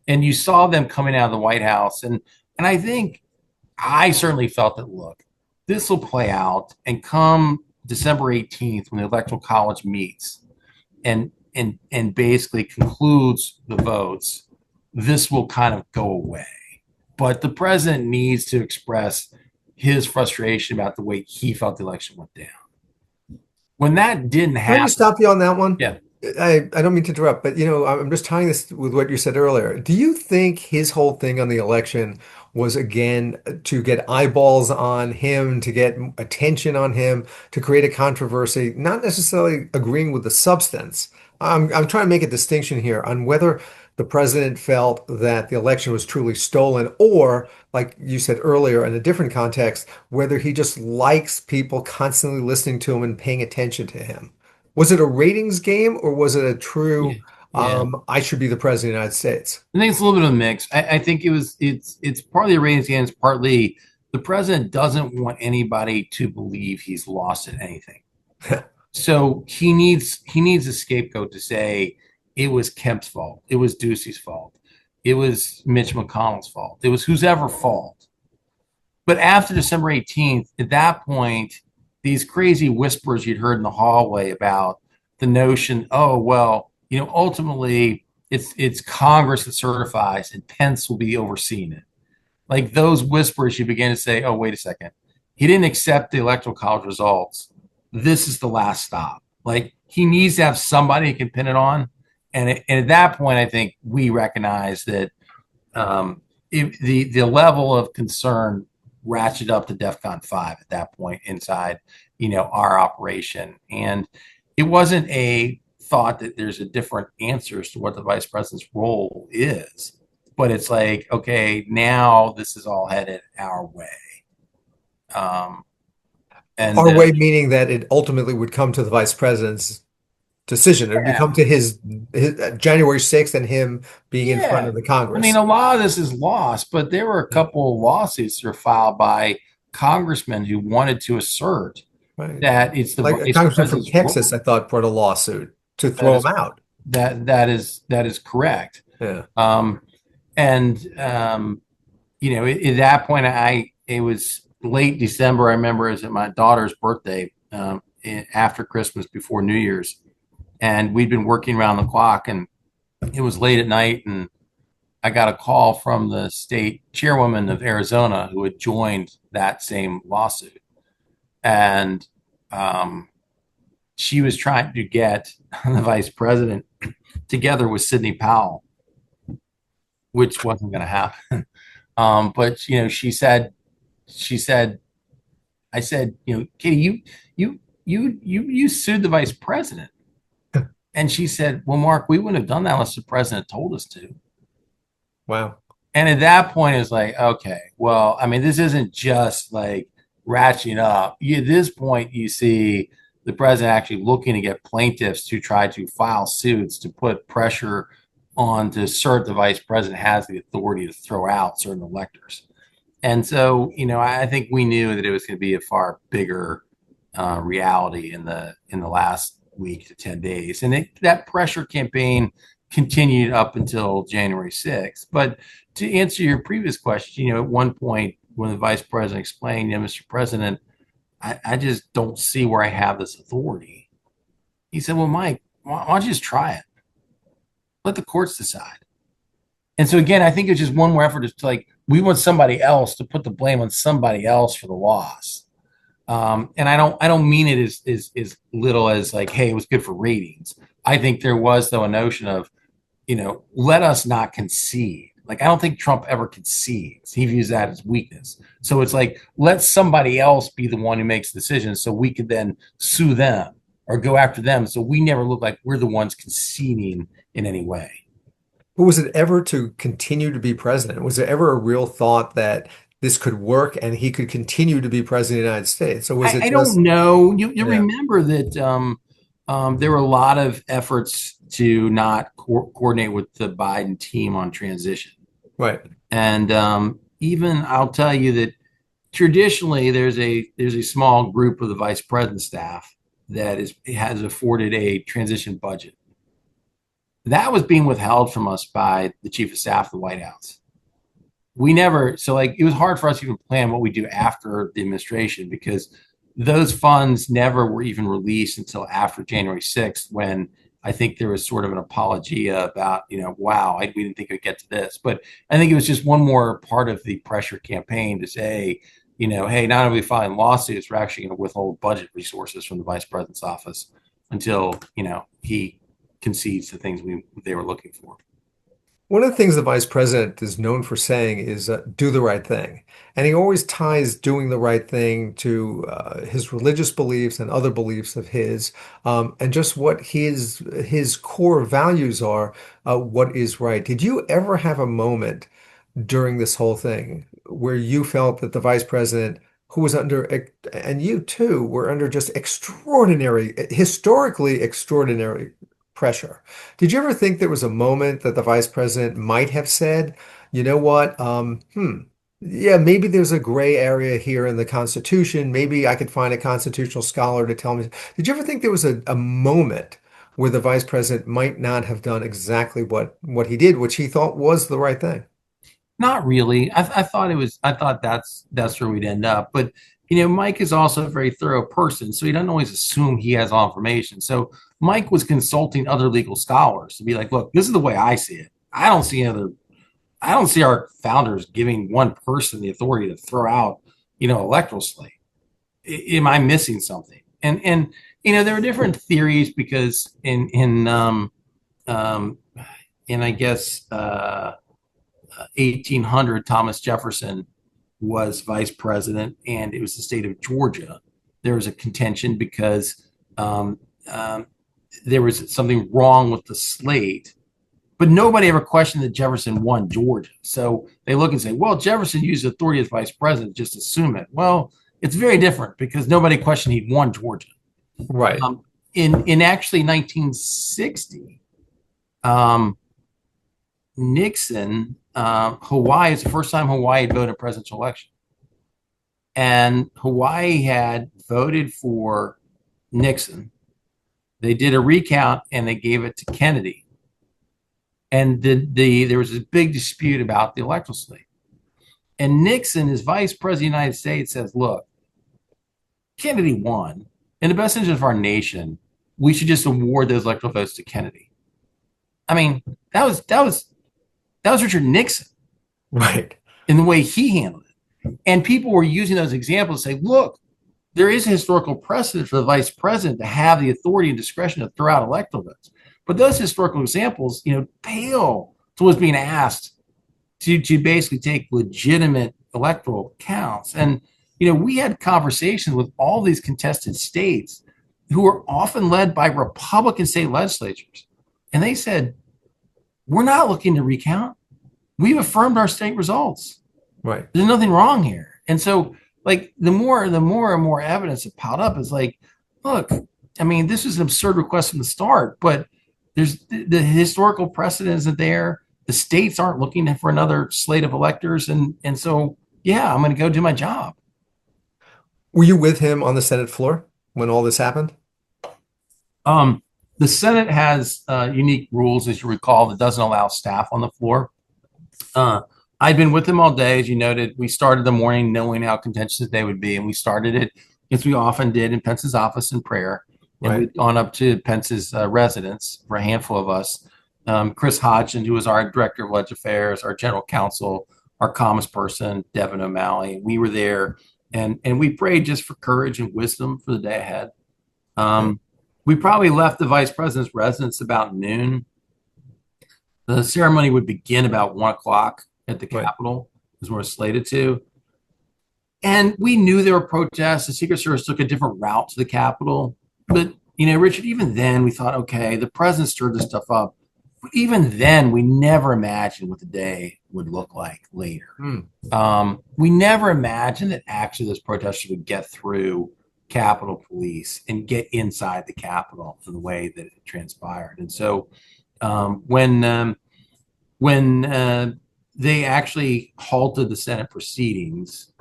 And you saw them coming out of the White House, and I think I certainly felt that look, this will play out, and come December 18th, when the Electoral College meets and basically concludes the votes, this will kind of go away. But the president needs to express his frustration about the way he felt the election went down. When that didn't Can I happen, just stop you on that one? yeah, I don't mean to interrupt, but I'm just tying this with what you said earlier. Do you think his whole thing on the election was again to get eyeballs on him, to get attention on him, to create a controversy, not necessarily agreeing with the substance? I'm trying to make a distinction here on whether the president felt that the election was truly stolen, or, like you said earlier in a different context, whether he just likes people constantly listening to him and paying attention to him. Was it a ratings game, or was it a yeah, true yeah. I should be the president of the United States? I think it's a little bit of a mix. I think it's partly a ratings game, it's partly the president doesn't want anybody to believe he's lost at anything. So he needs a scapegoat to say it was Kemp's fault, it was Ducey's fault, it was Mitch McConnell's fault, it was whose ever fault. But after December 18th, at that point, these crazy whispers you'd heard in the hallway about the notion, oh well, ultimately it's Congress that certifies and Pence will be overseeing it. Like those whispers, you begin to say, oh, wait a second. He didn't accept the electoral college results. This is the last stop. Like he needs to have somebody he can pin it on. And at that point, I think we recognize that the level of concern ratcheted up to DEFCON 5 at that point inside, our operation. And it wasn't a thought that there's a different answers to what the vice president's role is, but it's like, okay, now this is all headed our way. Um, and Our way meaning that it ultimately would come to the vice president's decision. It would yeah, come to his January 6th and him being in front yeah. of the I mean, Congress. a lot of this is lost, but there were a couple of lawsuits that were filed by congressmen who wanted to assert Right. that it's the Like a vice congressman from president's Texas, role. I thought, brought a lawsuit to That throw is him out. that is correct. Yeah. Um, and at that point, it was late December. I remember it was at my daughter's birthday, after Christmas, before New Year's, and we'd been working around the clock, and it was late at night, and I got a call from the state chairwoman of Arizona who had joined that same lawsuit, and she was trying to get the vice president together with Sidney Powell, which wasn't going to happen. But she said, I said, Katie, you sued the vice president, and she said, well, Mark, we wouldn't have done that unless the president told us to. Wow. And at that point, it's like, okay, well, I mean, this isn't just like ratcheting up. At this point, you see the president actually looking to get plaintiffs to try to file suits to put pressure on to assert the vice president has the authority to throw out certain electors. And so, I think we knew that it was going to be a far bigger reality in the last week to 10 days. And that pressure campaign continued up until January 6th. But to answer your previous question, at one point when the vice president explained, Mr. President, I just don't see where I have this authority. He said, well, Mike, why don't you just try it? Let the courts decide. And so again, I think it's just one more effort to like, we want somebody else to put the blame on somebody else for the loss. And I don't mean it as little as like, hey, it was good for ratings. I think there was, though, a notion of, let us not concede. Like, I don't think Trump ever concedes. He views that as weakness. So it's like, let somebody else be the one who makes decisions so we could then sue them or go after them. So we never look like we're the ones conceding in any way. But was it ever to continue to be president? Was there ever a real thought that this could work and he could continue to be president of the United States? Or was it I just, don't know. You yeah, remember that there were a lot of efforts to not coordinate with the Biden team on transition. right. And even I'll tell you that traditionally there's a small group of the vice president staff that has afforded a transition budget. That was being withheld from us by the chief of staff of the White House. we never, so like it was hard for us to even plan what we do after the administration because those funds never were even released until after January 6th, when I think there was sort of an apologia about, wow, we didn't think it would get to this. But I think it was just one more part of the pressure campaign to say, hey, not only are we filing lawsuits, we're actually going to withhold budget resources from the vice president's office until, he concedes the things they were looking for. One of the things the vice president is known for saying is do the right thing. And he always ties doing the right thing to his religious beliefs and other beliefs of his, and just what his core values are, what is right. Did you ever have a moment during this whole thing where you felt that the vice president, who was under, and you too, were under just extraordinary, historically extraordinary pressure? Did you ever think there was a moment that the vice president might have said, you know what, yeah, maybe there's a gray area here in the Constitution. Maybe I could find a constitutional scholar to tell me. Did you ever think there was a moment where the vice president might not have done exactly what he did, which he thought was the right thing? Not really. I thought it was. I thought that's where we'd end up. But Mike is also a very thorough person, so he doesn't always assume he has all information. So Mike was consulting other legal scholars to be like, "Look, this is the way I see it. I don't see our founders giving one person the authority to throw out, electoral slate. Am I missing something?" And there were different theories because um, in I guess 1800, Thomas Jefferson was vice president, and it was the state of Georgia. There was a contention because um, um, there was something wrong with the slate, but nobody ever questioned that Jefferson won Georgia. So they look and say, well, Jefferson used authority as vice president, just assume it. Well, it's very different because nobody questioned he'd won Georgia. Right. In actually 1960, um, Nixon, Hawaii is the first time Hawaii had voted in a presidential election. And Hawaii had voted for Nixon. They did a recount and they gave it to Kennedy. And there was this big dispute about the electoral slate. And Nixon, as vice president of the United States, says, look, Kennedy won. In the best interest of our nation, we should just award those electoral votes to Kennedy. I mean, that was Richard Nixon Right. in the way he handled it. And people were using those examples to say, look, there is a historical precedent for the vice president to have the authority and discretion to throw out electoral votes. But those historical examples, pale to what's being asked to basically take legitimate electoral counts. And, we had conversations with all these contested states who were often led by Republican state legislatures. And they said, we're not looking to recount. We've affirmed our state results. Right. There's nothing wrong here. And so, like, the more and more evidence that piled up is like, look, I mean, this is an absurd request from the start, but there's the historical precedent isn't there. The states aren't looking for another slate of electors. And so, yeah, I'm going to go do my job. Were you with him on the Senate floor when all this happened? The Senate has unique rules, as you recall, that doesn't allow staff on the floor. I'd been with him all day. As you noted, we started the morning knowing how contentious the day would be, and we started it, as we often did, in Pence's office in prayer. And Right. we'd gone up to Pence's residence for a handful of us. Chris Hodgson, who was our director of legislative affairs, our general counsel, our commerce person, Devin O'Malley. We were there, and we prayed just for courage and wisdom for the day ahead. We probably left the vice president's residence about noon. The ceremony would begin about 1 o'clock at the Right. Capitol, as we're slated to. And we knew there were protests. The Secret Service took a different route to the Capitol. But, Richard, even then we thought, okay, the president stirred this stuff up. But even then, we never imagined what the day would look like later. We never imagined that actually those protesters would get through Capitol Police and get inside the Capitol in the way that it transpired. And so when they actually halted the Senate proceedings,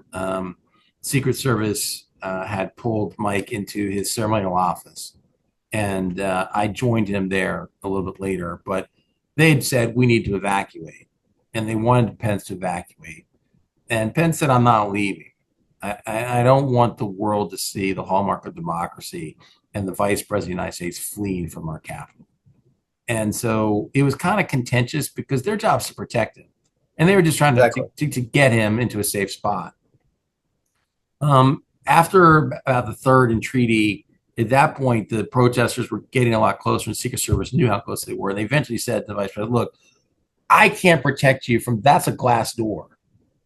Secret Service had pulled Mike into his ceremonial office, and I joined him there a little bit later. But they had said we need to evacuate, and they wanted Pence to evacuate. And Pence said, I'm not leaving. I don't want the world to see the hallmark of democracy and the vice president of the United States fleeing from our capital. And so it was kind of contentious because their job is to protect him. And they were just trying Exactly. to get him into a safe spot. After about the third entreaty, at that point, the protesters were getting a lot closer, and Secret Service knew how close they were. And they eventually said to the vice president, look, I can't protect you from that's a glass door.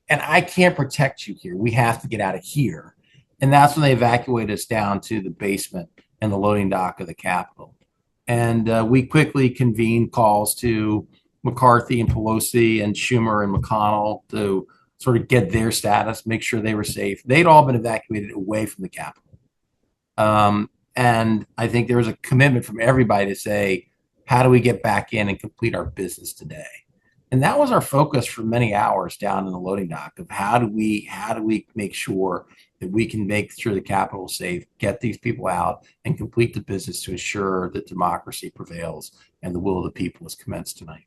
And I can't protect you here. We have to get out of here. And that's when they evacuated us down to the basement and the loading dock of the Capitol. And we quickly convened calls to McCarthy and Pelosi and Schumer and McConnell to sort of get their status, make sure they were safe. They'd all been evacuated away from the Capitol. And I think there was a commitment from everybody to say, how do we get back in and complete our business today? And that was our focus for many hours down in the loading dock of how do we make sure that we can make sure the Capitol is safe, get these people out, and complete the business to ensure that democracy prevails and the will of the people is commenced tonight.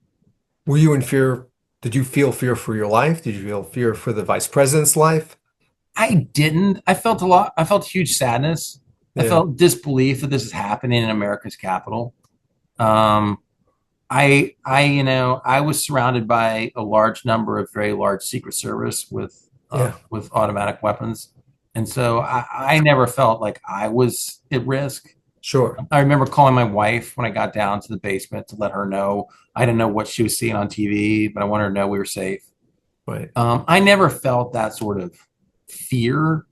Were you in fear? Did you feel fear for your life? Did you feel fear for the vice president's life? I didn't. I felt a lot. I felt huge sadness. I Yeah. felt disbelief that this is happening in America's capital. Um, I was surrounded by a large number of very large Secret Service Yeah. with automatic weapons, and so I never felt like I was at risk. Sure. I remember calling my wife when I got down to the basement to let her know. I didn't know what she was seeing on TV, but I wanted her to know we were safe. Right. I never felt that sort of fear,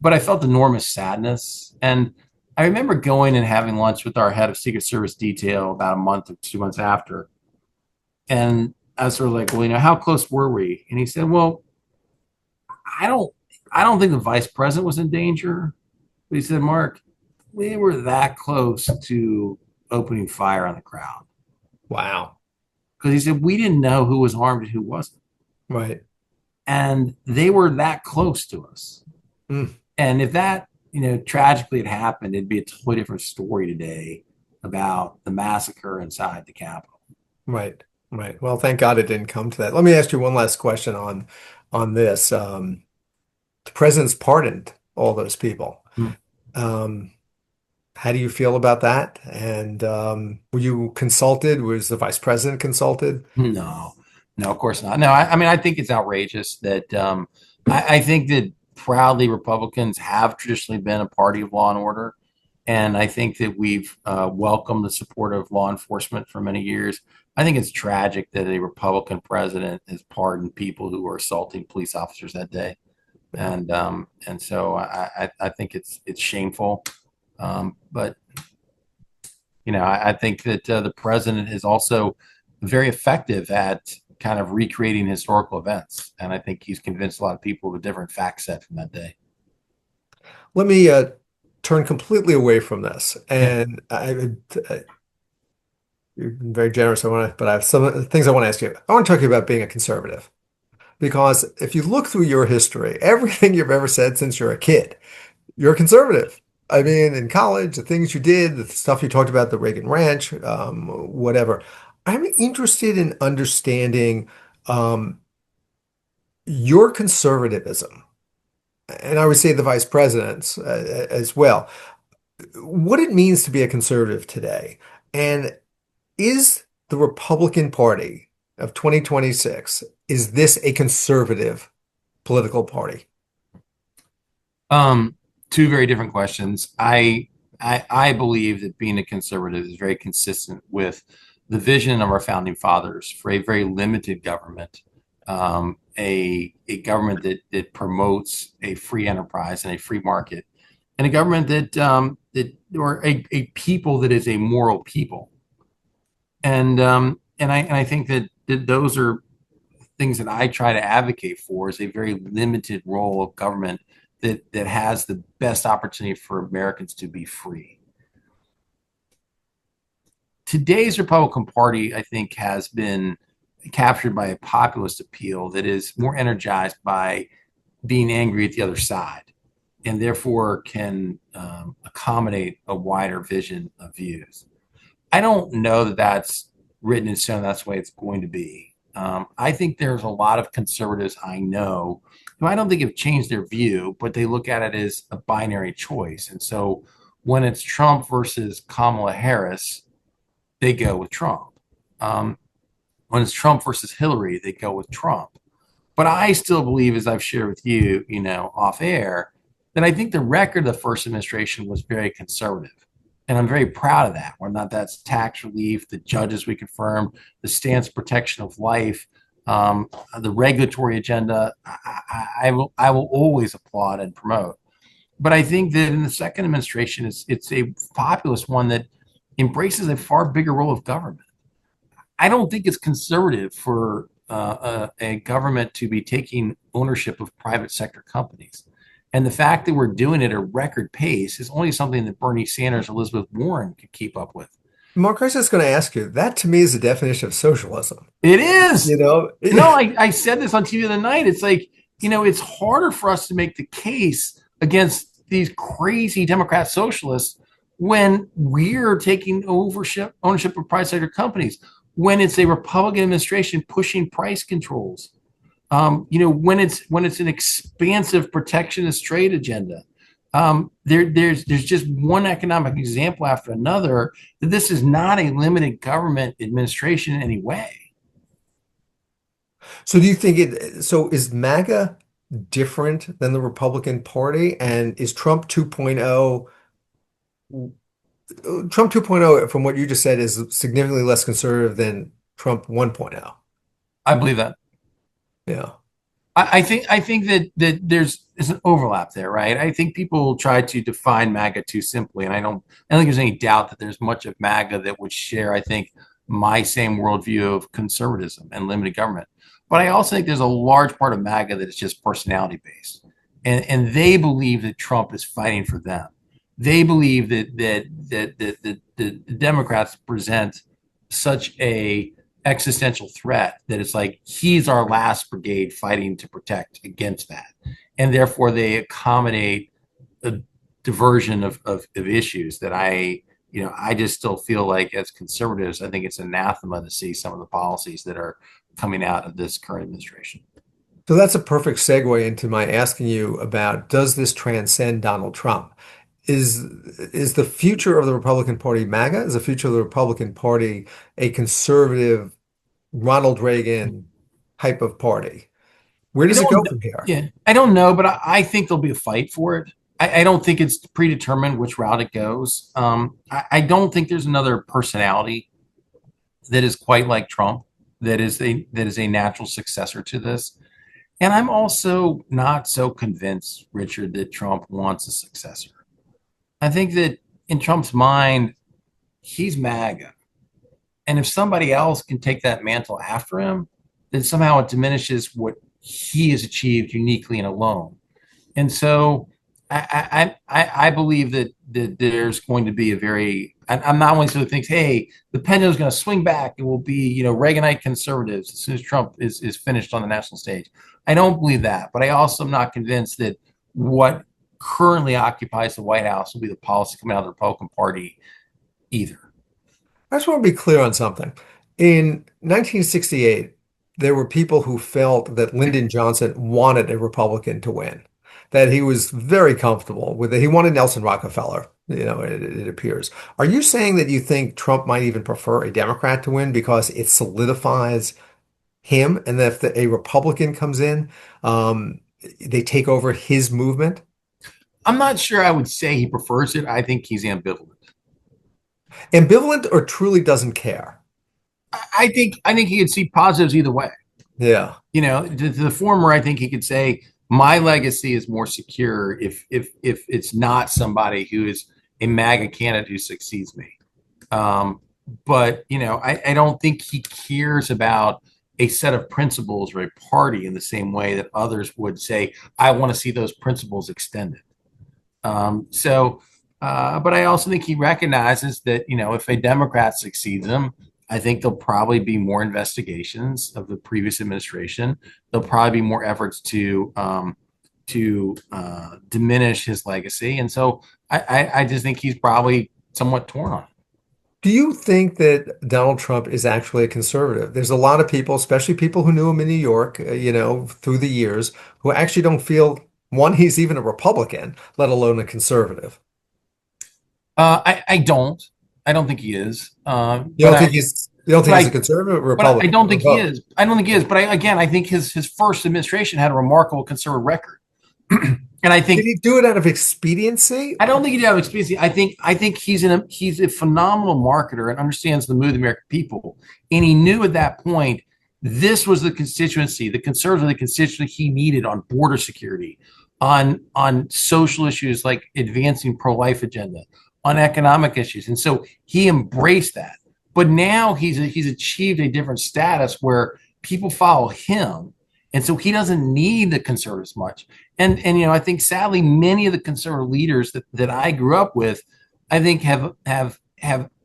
but I felt enormous sadness. And I remember going and having lunch with our head of Secret Service detail about a month or 2 months after. And I was sort of like, well, how close were we? And he said, well, I don't I don't think the vice president was in danger. But he said, Mark, we were that close to opening fire on the crowd. Wow. Because he said, we didn't know who was armed and who wasn't. Right. And they were that close to us. Mm. And if that, tragically had happened, it'd be a totally different story today about the massacre inside the Capitol. Right. Right. Well, thank God it didn't come to that. Let me ask you one last question on this. The president's pardoned all those people. Hmm. How do you feel about that? And were you consulted? Was the vice president consulted? No, no, of course not. No, I mean, I think it's outrageous that I think that proudly Republicans have traditionally been a party of law and order. And I think that we've welcomed the support of law enforcement for many years. I think it's tragic that a Republican president has pardoned people who were assaulting police officers that day. And so I think it's shameful. But I think that the president is also very effective at kind of recreating historical events, and I think he's convinced a lot of people of a different fact set from that day. Let me turn completely away from this. Yeah. And you've been very generous. But I have some things I want to ask you. I want to talk to you about being a conservative. Because if you look through your history, everything you've ever said since you're a kid, you're a conservative. I mean, in college, the things you did, the stuff you talked about, the Reagan Ranch, whatever. I'm interested in understanding your conservatism, and I would say the vice president's as well, what it means to be a conservative today. And is the Republican Party of 2026, is this a conservative political party? Two very different questions. I believe that being a conservative is very consistent with the vision of our founding fathers for a very limited government, a government that promotes a free enterprise and a free market, and a government or a people that is a moral people. And I think that those are things that I try to advocate for, is a very limited role of government that has the best opportunity for Americans to be free. Today's Republican Party, I think, has been captured by a populist appeal that is more energized by being angry at the other side, and therefore can accommodate a wider vision of views. I don't know that that's written in stone. That's the way it's going to be. I think there's a lot of conservatives I know who I don't think have changed their view, but they look at it as a binary choice. And so when it's Trump versus Kamala Harris, they go with Trump. Um, when it's Trump versus Hillary, they go with Trump. But I still believe, as I've shared with you, off air, that I think the record of the first administration was very conservative. And I'm very proud of that. Whether or not that's tax relief, the judges we confirmed, the stance protection of life, the regulatory agenda, I will always applaud and promote. But I think that in the second administration, it's a populist one that embraces a far bigger role of government. I don't think it's conservative for a government to be taking ownership of private sector companies. And the fact that we're doing it at a record pace is only something that Bernie Sanders or Elizabeth Warren could keep up with. Mark, I was just going to ask you, that to me is the definition of socialism. It is. You know, No, I said this on TV the other night. It's like, it's harder for us to make the case against these crazy Democrat socialists when we're taking ownership of private sector companies, when it's a Republican administration pushing price controls, when it's an expansive protectionist trade agenda. There's just one economic example after another that this is not a limited government administration in any way. so do you think so is MAGA different than the Republican Party? And is Trump 2.0, from what you just said, is significantly less conservative than Trump 1.0? I believe that. Yeah. I think that there's an overlap there, right? I think people try to define MAGA too simply, and I don't think there's any doubt that there's much of MAGA that would share, I think, my same worldview of conservatism and limited government. But I also think there's a large part of MAGA that is just personality based, and they believe that Trump is fighting for them. They believe that the Democrats present such a existential threat that it's like he's our last brigade fighting to protect against that, and therefore they accommodate a diversion of issues that I just still feel like, as conservatives, I think it's anathema to see some of the policies that are coming out of this current administration. So that's a perfect segue into my asking you about, does this transcend Donald Trump? Is the future of the Republican Party MAGA? Is the future of the Republican Party a conservative Ronald Reagan type of party? Where I does it don't go know. from here? Yeah, I don't know, but I think there'll be a fight for it. I don't think it's predetermined which route it goes. I don't think there's another personality that is quite like Trump that is a natural successor to this. And I'm also not so convinced, Richard, that Trump wants a successor. I think that in Trump's mind, he's MAGA. And if somebody else can take that mantle after him, then somehow it diminishes what he has achieved uniquely and alone. And so I believe that there's going to be I'm not one who thinks, hey, the pendulum is going to swing back and will be, Reaganite conservatives as soon as Trump is finished on the national stage. I don't believe that, but I also am not convinced that what currently occupies the White House will be the policy coming out of the Republican Party either. I just want to be clear on something. In 1968, there were people who felt that Lyndon Johnson wanted a Republican to win, that he was very comfortable with it. He wanted Nelson Rockefeller, it appears. Are you saying that you think Trump might even prefer a Democrat to win because it solidifies him, and that if a Republican comes in, they take over his movement? I'm not sure I would say he prefers it. I think he's ambivalent. Ambivalent or truly doesn't care? I think he could see positives either way. Yeah. To the former, I think he could say my legacy is more secure if it's not somebody who is a MAGA candidate who succeeds me. But I don't think he cares about a set of principles or a party in the same way that others would say, I want to see those principles extended. But I also think he recognizes that, if a Democrat succeeds him, I think there'll probably be more investigations of the previous administration. There'll probably be more efforts to diminish his legacy. And so I just think he's probably somewhat torn on it. Do you think that Donald Trump is actually a conservative? There's a lot of people, especially people who knew him in New York, through the years, who actually don't feel, one, he's even a Republican, let alone a conservative. I don't. I don't think he is. You don't But think he's a I, conservative or I Republican don't or think he both? is. I don't think he is. But again, I think his first administration had a remarkable conservative record, and Did he do it out of expediency? I don't think he'd have experience. I think he's a phenomenal marketer and understands the mood of the American people. And he knew at that point this was the constituency, the conservatives were the constituency he needed on border security, on social issues like advancing pro-life agenda, on economic issues. And so he embraced that. But now he's achieved a different status where people follow him. And so he doesn't need the conservatives much. And I think sadly many of the conservative leaders that I grew up with, I think have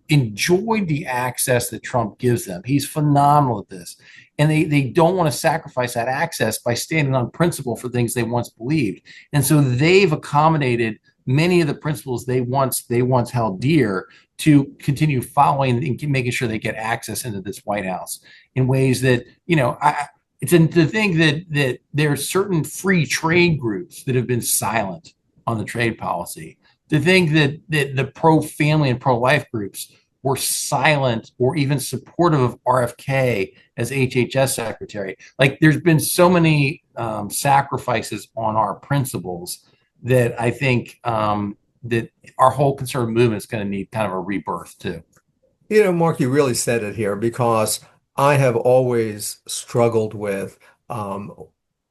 enjoyed the access that Trump gives them. He's phenomenal at this. And they don't want to sacrifice that access by standing on principle for things they once believed. And so they've accommodated many of the principles they once held dear to continue following and making sure they get access into this White House in ways that, it's to think that there are certain free trade groups that have been silent on the trade policy. To think that the pro-family and pro-life groups were silent or even supportive of RFK as HHS secretary. Like there's been so many sacrifices on our principles that I think that our whole conservative movement is going to need kind of a rebirth too. Mark, you really said it here because I have always struggled with um,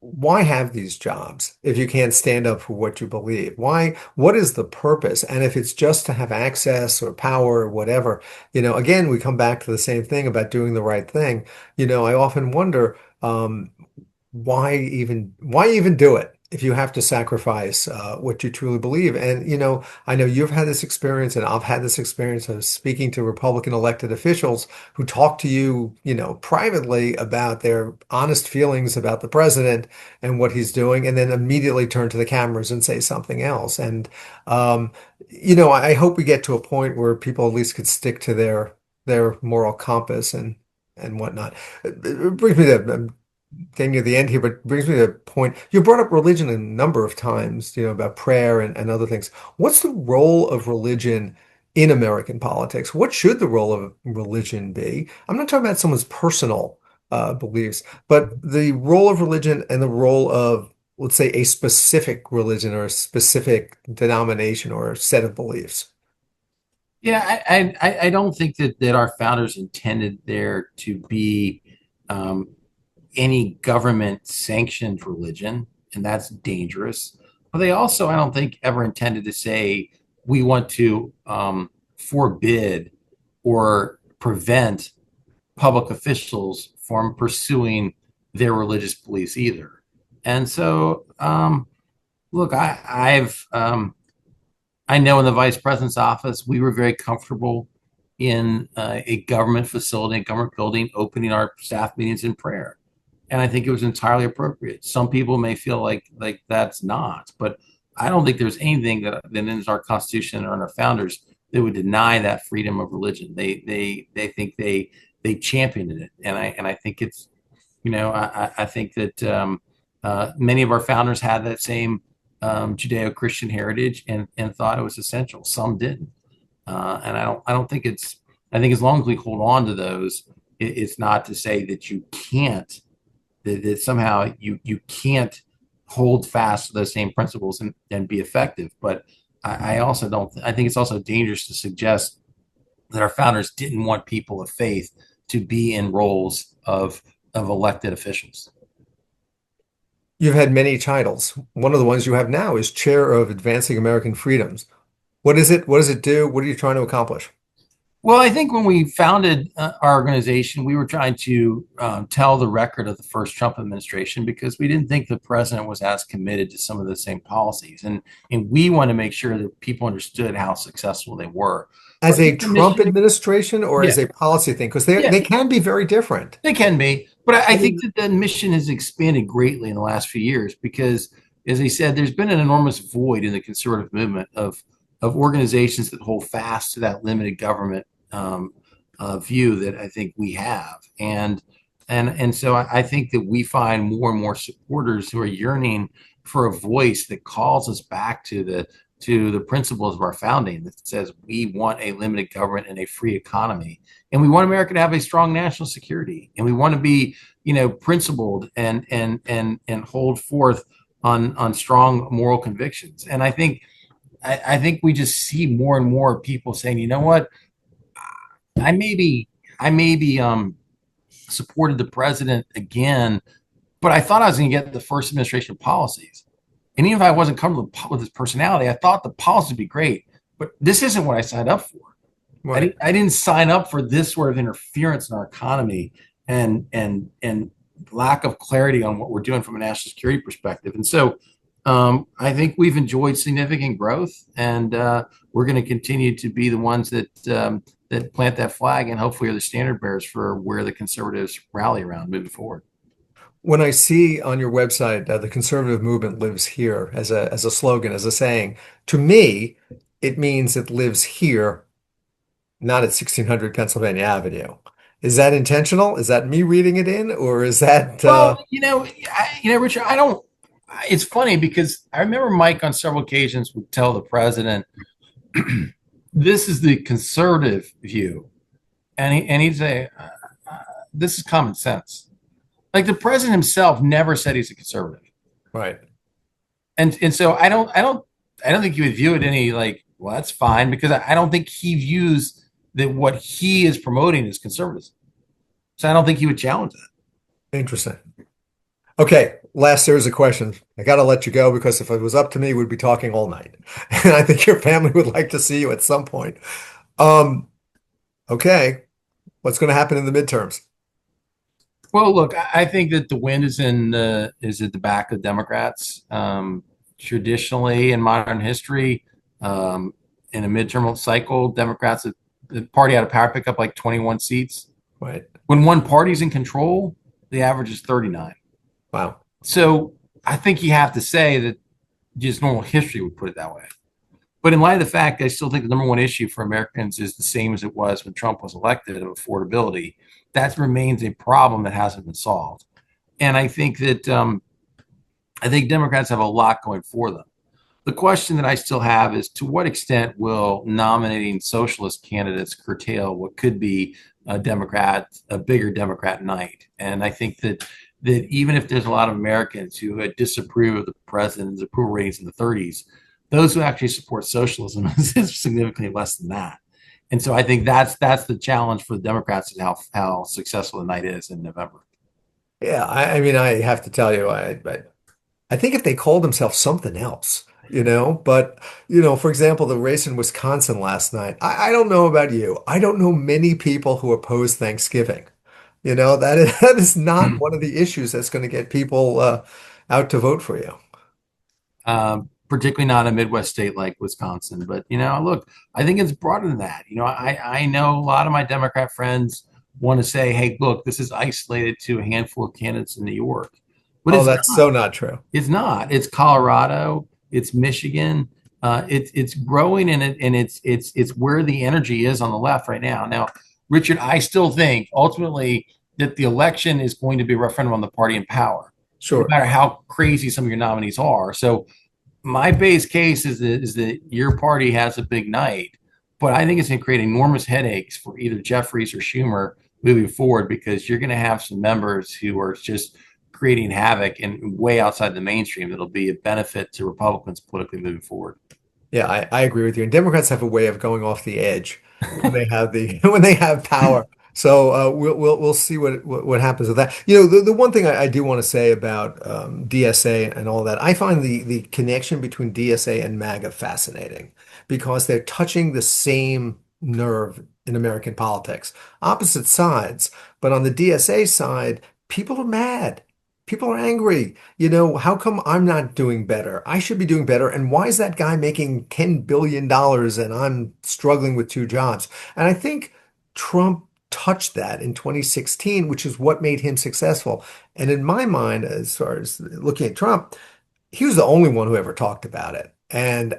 why have these jobs if you can't stand up for what you believe? What is the purpose? And if it's just to have access or power or whatever, again, we come back to the same thing about doing the right thing. I often wonder, why even do it if you have to sacrifice what you truly believe? And I know you've had this experience, and I've had this experience of speaking to Republican elected officials who talk to you, privately about their honest feelings about the president and what he's doing, and then immediately turn to the cameras and say something else. And I hope we get to a point where people at least could stick to their moral compass and whatnot. It brings me to getting near the end here, but it brings me to a point. You brought up religion a number of times, about prayer and other things. What's the role of religion in American politics? What should the role of religion be? I'm not talking about someone's personal beliefs, but the role of religion and the role of, let's say, a specific religion or a specific denomination or a set of beliefs. Yeah, I don't think that our founders intended there to be um, any government sanctioned religion, and that's dangerous. But they also, I don't think, ever intended to say we want to forbid or prevent public officials from pursuing their religious beliefs either. And so, look, I know in the vice president's office, we were very comfortable in a government facility, a government building, opening our staff meetings in prayer. And I think it was entirely appropriate. Some people may feel like that's not, but I don't think there's anything that in our Constitution or in our founders that would deny that freedom of religion. They think they championed it, and I think it's I think that many of our founders had that same Judeo-Christian heritage and thought it was essential. Some didn't, and I don't think it's. I think as long as we hold on to those, it's not to say that you can't that somehow you can't hold fast to those same principles and be effective. But I also don't. I think it's also dangerous to suggest that our founders didn't want people of faith to be in roles of elected officials. You've had many titles. One of the ones you have now is Chair of Advancing American Freedoms. What is it? What does it do? What are you trying to accomplish? Well, I think when we founded our organization, we were trying to tell the record of the first Trump administration because we didn't think the president was as committed to some of the same policies, and we want to make sure that people understood how successful they were. But As I a think the Trump mission, administration or yeah, as a policy thing? Because they yeah, they can be very different. they can be, but I I think mean, that the mission has expanded greatly in the last few years because, as I said, there's been an enormous void in the conservative movement of organizations that hold fast to that limited government view that I think we have. And so I think that we find more and more supporters who are yearning for a voice that calls us back to the principles of our founding that says we want a limited government and a free economy, and we want America to have a strong national security, and we want to be, principled and hold forth on strong moral convictions. And I think we just see more and more people saying, you know what, I maybe supported the president again, but I thought I was going to get the first administration policies. And even if I wasn't comfortable with his personality, I thought the policy would be great. But this isn't what I signed up for. Right. I didn't sign up for this sort of interference in our economy and lack of clarity on what we're doing from a national security perspective. And so I think we've enjoyed significant growth, and we're going to continue to be the ones that plant that flag and hopefully are the standard bearers for where the conservatives rally around moving forward. When I see on your website, the conservative movement lives here as a slogan, as a saying, to me, it means it lives here, not at 1600 Pennsylvania Avenue. Is that intentional? Is that me reading it in, or is that Well, Richard, I don't. It's funny because I remember Mike on several occasions would tell the president, "This is the conservative view," and he'd say, "This is common sense." Like the president himself never said he's a conservative, right? and so I don't think he would view it any like, well, that's fine, because I don't think he views that what he is promoting is conservatism. So I don't think he would challenge that. Interesting. Okay, last series of questions. I got to let you go because if it was up to me, we'd be talking all night. And I think your family would like to see you at some point. Um, okay, what's going to happen in the midterms? Well, look, I think that the wind is at the back of Democrats. Traditionally, in modern history, in a midterm cycle, Democrats, the party had a power pick up like 21 seats. Right. When one party's in control, the average is 39. Wow. So I think you have to say that just normal history would put it that way. But in light of the fact, I still think the number one issue for Americans is the same as it was when Trump was elected, of affordability. That remains a problem that hasn't been solved. And I think Democrats have a lot going for them. The question that I still have is, to what extent will nominating socialist candidates curtail what could be a bigger Democrat night? And I think that even if there's a lot of Americans who had disapproved of the president's approval ratings in the 30s, those who actually support socialism is significantly less than that. And so I think that's the challenge for the Democrats, and how successful the night is in November. Yeah, I mean, I have to tell you, I think if they called themselves something else, but, for example, the race in Wisconsin last night, I don't know about you. I don't know many people who oppose Thanksgiving. That is not one of the issues that's going to get people out to vote for you. Particularly not a Midwest state like Wisconsin. But look, I think it's broader than that. I know a lot of my Democrat friends want to say, "Hey, look, this is isolated to a handful of candidates in New York," but Oh, it's that's not. so not true. It's not. It's Colorado. It's Michigan. It's growing, and it's where the energy is on the left right now. Now, Richard, I still think ultimately that the election is going to be a referendum on the party in power, no Sure. matter how crazy some of your nominees are. So my base case is that your party has a big night, but I think it's going to create enormous headaches for either Jeffries or Schumer moving forward, because you're going to have some members who are just creating havoc and way outside the mainstream that'll be a benefit to Republicans politically moving forward. Yeah, I agree with you. And Democrats have a way of going off the edge when they have the when they have power. So we'll see what happens with that. The one thing I do want to say about DSA and all that, I find the connection between DSA and MAGA fascinating because they're touching the same nerve in American politics, opposite sides. But on the DSA side, people are mad. People are angry. How come I'm not doing better? I should be doing better. And why is that guy making $10 billion and I'm struggling with two jobs? And I think Trump touched that in 2016, which is what made him successful. And in my mind, as far as looking at Trump, he was the only one who ever talked about it. And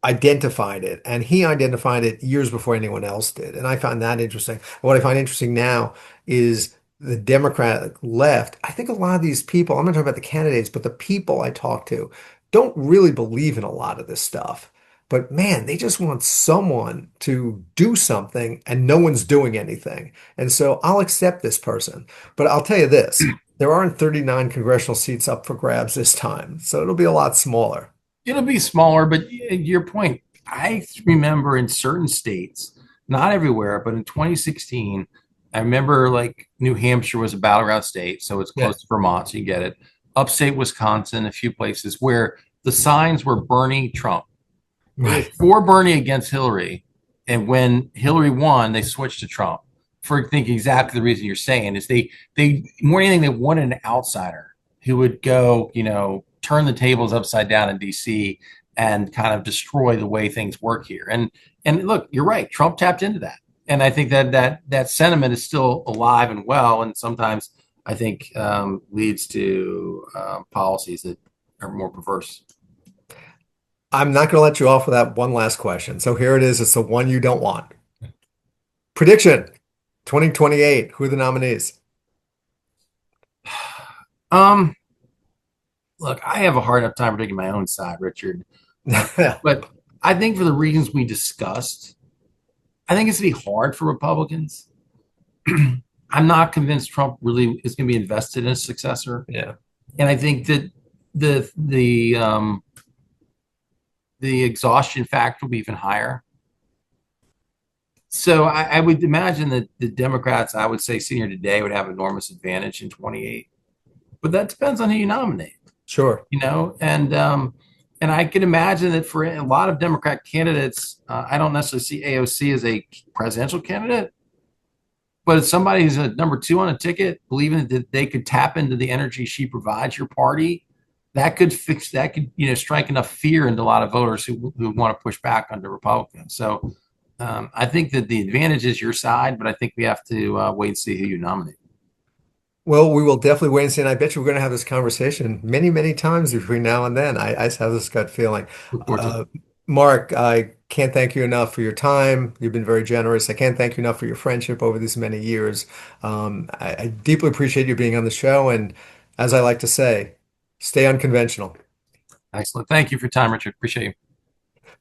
identified it, and he identified it years before anyone else did. And I found that interesting. What I find interesting now is the Democratic left. I think a lot of these people, I'm not talking about the candidates, but the people I talk to don't really believe in a lot of this stuff. But man, they just want someone to do something, and no one's doing anything. And so I'll accept this person. But I'll tell you this, there aren't 39 congressional seats up for grabs this time, so it'll be a lot smaller. It'll be smaller, but your point, I remember in certain states, not everywhere, but in 2016, I remember like New Hampshire was a battleground state, so it's Yeah, close to Vermont, so you get it. Upstate Wisconsin, a few places where the signs were Bernie Trump. It was right. for Bernie against Hillary. And when Hillary won, they switched to Trump for I think exactly the reason you're saying is they more than anything, they wanted an outsider who would go, turn the tables upside down in DC and kind of destroy the way things work here. And look, you're right. Trump tapped into that. And I think that sentiment is still alive and well. And sometimes I think leads to policies that are more perverse. I'm not going to let you off with that one last question. So here it is. It's the one you don't want. Prediction 2028. Who are the nominees? Um, Look, I have a hard enough time predicting my own side, Richard. But I think for the reasons we discussed, I think it's going to be hard for Republicans. I'm not convinced Trump really is going to be invested in a successor, Yeah. and I think that the the um, the exhaustion factor will be even higher. So I would imagine that the Democrats, I would say, sitting here today, would have enormous advantage in 28. But that depends on who you nominate. Sure. And I can imagine that for a lot of Democrat candidates, I don't necessarily see AOC as a presidential candidate, but as somebody who's a number two on a ticket, believing that they could tap into the energy she provides your party, that could strike enough fear into a lot of voters who want to push back on the Republicans. So I think that the advantage is your side, but I think we have to wait and see who you nominate. Well, we will definitely wait and see. And I bet you we're going to have this conversation many, many times between now and then. I just have this gut feeling. Look forward to it. Uh, Mark, I can't thank you enough for your time. You've been very generous. I can't thank you enough for your friendship over these many years. I deeply appreciate you being on the show. And as I like to say, stay unconventional. Excellent. Thank you for your time, Richard. Appreciate you.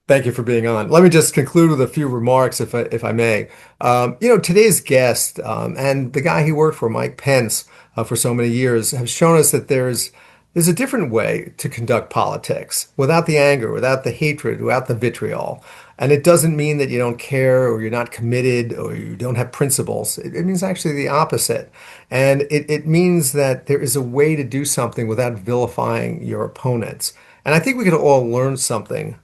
Thank you for being on. Let me just conclude with a few remarks, if I may. Today's guest and the guy he worked for, Mike Pence, for so many years, have shown us that there's a different way to conduct politics without the anger, without the hatred, without the vitriol. And it doesn't mean that you don't care or you're not committed or you don't have principles. It means actually the opposite. And it means that there is a way to do something without vilifying your opponents. And I think we could all learn something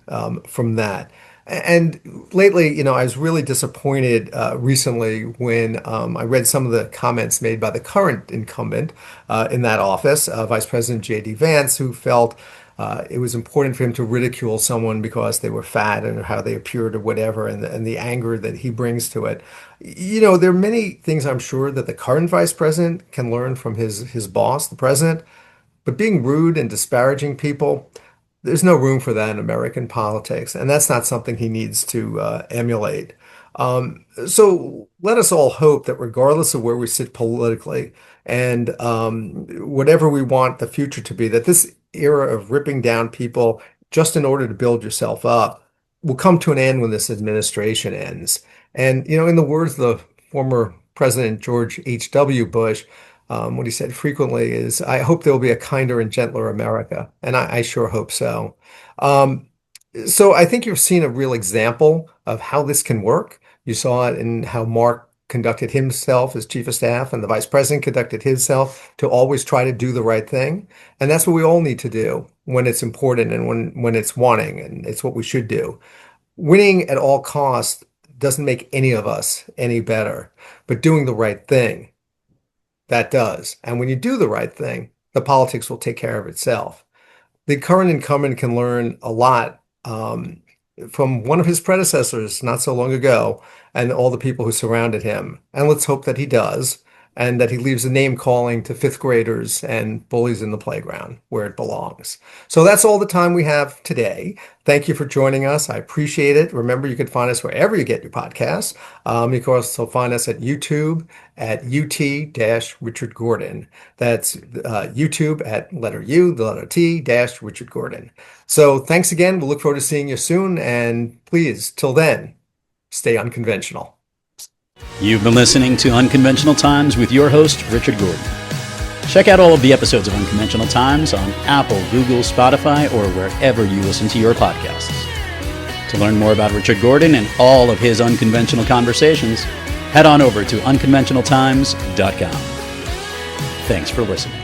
from that. And lately, I was really disappointed recently when I read some of the comments made by the current incumbent in that office, Vice President J.D. Vance, who felt it was important for him to ridicule someone because they were fat and how they appeared or whatever, and the anger that he brings to it. There are many things I'm sure that the current vice president can learn from his boss, the president, but being rude and disparaging people, there's no room for that in American politics, and that's not something he needs to emulate. So let us all hope that regardless of where we sit politically and whatever we want the future to be, that this era of ripping down people just in order to build yourself up will come to an end when this administration ends. And, in the words of the former President George H.W. Bush, what he said frequently is, I hope there will be a kinder and gentler America. And I sure hope so. Um, so I think you've seen a real example of how this can work. You saw it in how Mark conducted himself as chief of staff and the vice president conducted himself to always try to do the right thing. And that's what we all need to do when it's important and when it's wanting, and it's what we should do. Winning at all costs doesn't make any of us any better, but doing the right thing, that does. And when you do the right thing, the politics will take care of itself. The current incumbent can learn a lot from one of his predecessors not so long ago and all the people who surrounded him. And let's hope that he does. and that he leaves the name calling to fifth graders and bullies in the playground where it belongs. So that's all the time we have today. Thank you for joining us. I appreciate it. Remember, you can find us wherever you get your podcasts. You can also find us at YouTube at UT-Richard Gordon. That's YouTube at letter U, the letter T, dash Richard Gordon. So thanks again. We'll look forward to seeing you soon. And please, till then, stay unconventional. You've been listening to Unconventional Times with your host, Richard Gordon. Check out all of the episodes of Unconventional Times on Apple, Google, Spotify, or wherever you listen to your podcasts. To learn more about Richard Gordon and all of his unconventional conversations, head on over to unconventionaltimes.com. Thanks for listening.